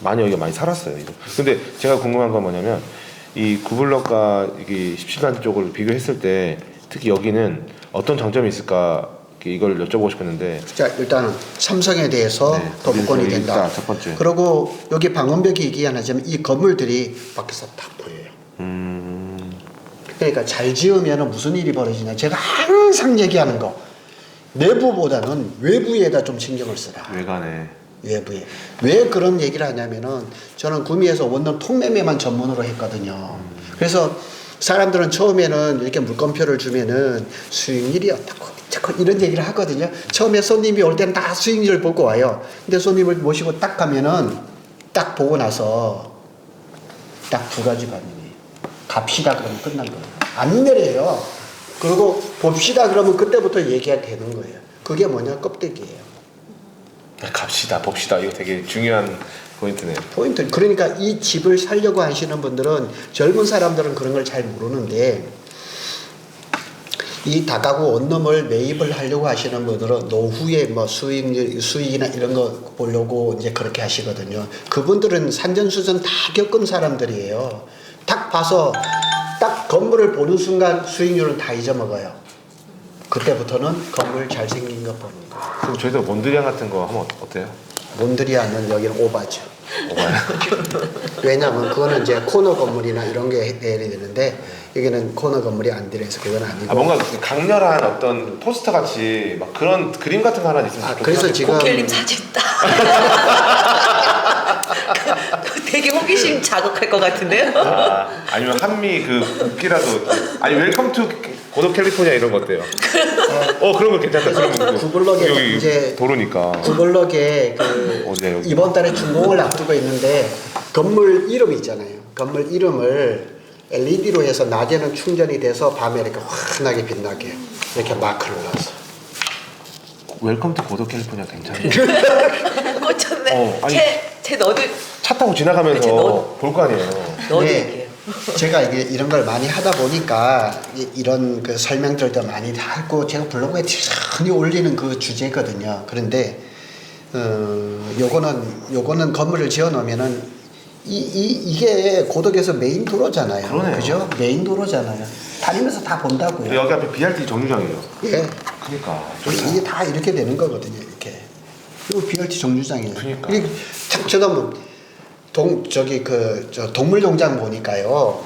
많이 여기가 많이 살았어요. 이거. 근데 제가 궁금한 건 뭐냐면 이 구블럭과 이게 17단 쪽을 비교했을 때 특히 여기는 어떤 장점이 있을까 이걸 여쭤보고 싶었는데. 자, 일단은 삼성에 대해서 네, 도보권이 여기 된다. 일단 첫 번째. 그리고 여기 방음벽이 얘기하자면 이 건물들이 밖에서 다 보여요. 그러니까 잘 지으면 무슨 일이 벌어지냐. 제가 항상 얘기하는 거. 내부보다는 외부에다 좀 신경을 쓰라. 외관에. 외부에. 왜 그런 얘기를 하냐면은 저는 구미에서 원룸 통매매만 전문으로 했거든요. 그래서 사람들은 처음에는 이렇게 물건표를 주면은 수익률이 어떻고 자꾸 이런 얘기를 하거든요. 처음에 손님이 올 때는 다 수익률을 보고 와요. 근데 손님을 모시고 딱 가면은 딱 보고 나서 딱 두 가지 반응이에요. 갑시다 그러면 끝난 거예요. 안 내려요. 그리고 봅시다 그러면 그때부터 얘기가 되는 거예요. 그게 뭐냐? 껍데기예요. 갑시다, 봅시다. 이거 되게 중요한 포인트네요. 포인트. 그러니까 이 집을 살려고 하시는 분들은, 젊은 사람들은 그런 걸 잘 모르는데 이 다가구 원룸을 매입을 하려고 하시는 분들은 노후에 뭐 수익이나 이런 거 보려고 이제 그렇게 하시거든요. 그분들은 산전수전 다 겪은 사람들이에요. 딱 봐서 딱 건물을 보는 순간 수익률은 다 잊어먹어요. 그때부터는 건물 잘생긴 거 보는 거. 그럼 저희도 몬드리안 같은 거 하면 어때요? 몬드리안은 여기는 오바죠. 오바요? 왜냐면 그거는 이제 코너 건물이나 이런 게 해야 되는데 여기는 코너 건물이 안 들어서 그건 아니고. 뭔가 강렬한 어떤 포스터 같이 막 그런 그림 같은 거 하나 있으면 좋겠다. 그래서 지금 고켈님 사진 딱. 되게 호기심 자극할 것 같은데요? 아니면 한미 그 국기라도 아니 웰컴 투 고도 캘리포니아 이런 거 어때요? 그런 거 괜찮다. 그러면 구글럭에 여기 이제 도로니까. 구글럭에 그 어디야, 여기? 이번 달에 준공을 앞두고 있는데 건물 이름이 있잖아요. 건물 이름을 LED로 해서 낮에는 충전이 돼서 밤에 이렇게 환하게 빛나게 이렇게 마크를 놔서. 웰컴 투 고도 캘리포니아 괜찮아요. 꽂혔네. 아니. 제 너들 차 타고 지나가면서 그치, 너- 볼 거 아니에요. 넣어드릴게요. 제가 이런 걸 많이 하다 보니까 이런 그 설명들도 많이 하고 제가 블로그에 많이 올리는 그 주제거든요. 그런데 요거는 건물을 지어 놓으면은 이게 고덕에서 메인 도로잖아요. 그러네요. 그죠? 메인 도로잖아요. 다니면서 다 본다고요. 여기 앞에 BRT 정류장이에요. 예. 그러니까 이게 다 이렇게 되는 거거든요. 이렇게. 이거 BRT 정류장이에요. 그러니까. 이게 제가 뭐 동물농장 보니까요.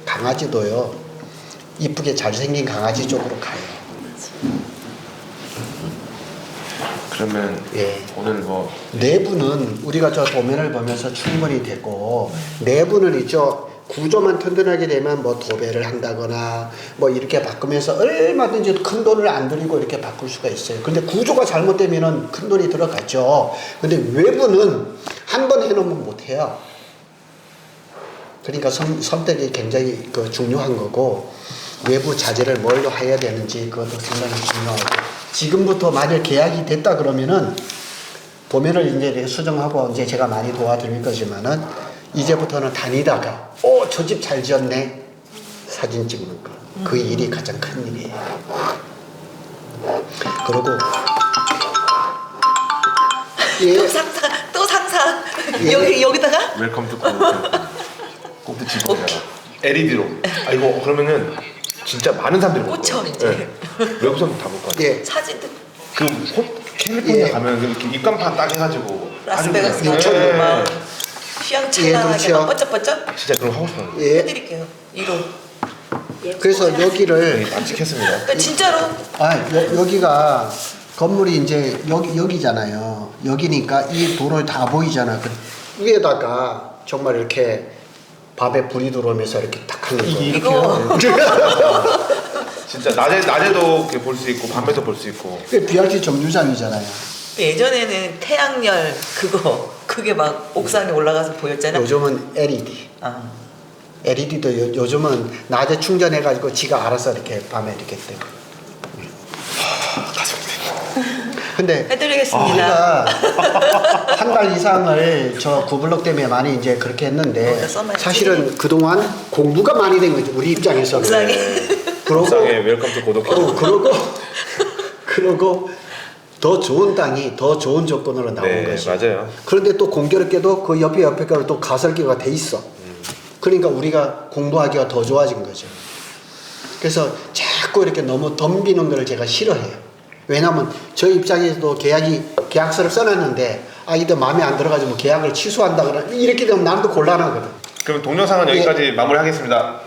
강아지도요. 이쁘게 잘생긴 강아지 쪽으로 가요. 그러면 예. 오늘 뭐 내부는 우리가 저 도면을 보면서 충분히 되고, 내부는 있죠. 구조만 튼튼하게 되면 뭐 도배를 한다거나 뭐 이렇게 바꾸면서 얼마든지 큰 돈을 안 들이고 이렇게 바꿀 수가 있어요. 근데 구조가 잘못되면은 큰 돈이 들어가죠. 근데 외부는 한 번 해놓으면 못해요. 그러니까 선택이 굉장히 중요한 거고, 외부 자재를 뭘로 해야 되는지 그것도 상당히 중요하고, 지금부터 만약 계약이 됐다 그러면은 도면을 이제 수정하고 이제 제가 많이 도와드릴 거지만은 이제부터는 다니다가 저 집 잘 지었네 사진 찍는 거, 그 일이 가장 큰 일이에요. 그리고 또 상상. 예. 여기다가 웰컴 투 고도 캘리포니아 꼭두 집어요. LED로. 이거 그러면은 진짜 많은 사람들이 볼 꽂혀, 거예요. 이제. 네. 외국 사람들 다 볼 거 같아요. 예, 사진도 캘리포니아 예. 가면 이렇게 입간판 딱 해가지고 라스베가스 아주 같은 그냥- 막 네. 휘황찬란하게 그렇죠. 막 번쩍번쩍 진짜 그런 거 하고 싶어요. 예. 해드릴게요. 이로. 그래서 여기를 네, 깜찍했습니다. 진짜로 여기가 건물이 이제 여기잖아요. 여기니까 이 도로 다 보이잖아. 그 위에다가 정말 이렇게 밥에 불이 들어오면서 이렇게 딱 하는 거예요. 이거 진짜 낮에도 볼 수 있고 밤에도 볼 수 있고. 그게 BRT 정류장이잖아요. 예전에는 태양열 그게 막 옥상에 올라가서 보였잖아. 요즘은 LED. 아, LED도 요즘은 낮에 충전해가지고 지가 알아서 이렇게 밤에 이렇게 뜨고. 근데 해드리겠습니다. 우리가 한 달 이상을 저 구블럭 때문에 많이 이제 그렇게 했는데 써놔야지. 사실은 그동안 공부가 많이 된 거죠. 우리 입장에서. 옥상에. 그러고 옥상에 웰컴 투 고독. 그러고 더 좋은 땅이 더 좋은 조건으로 나온 네, 거지. 맞아요. 그런데 또 공교롭게도 그 옆에 또 가설기가 돼 있어. 그러니까 우리가 공부하기가 더 좋아진 거죠. 그래서 자꾸 이렇게 너무 덤비는 걸 제가 싫어해요. 왜냐면 저 입장에서도 계약서를 써놨는데 이거 마음에 안 들어가지고 뭐 계약을 취소한다 그러면 이렇게 되면 나도 곤란하거든. 그럼 동영상은 여기까지 마무리하겠습니다.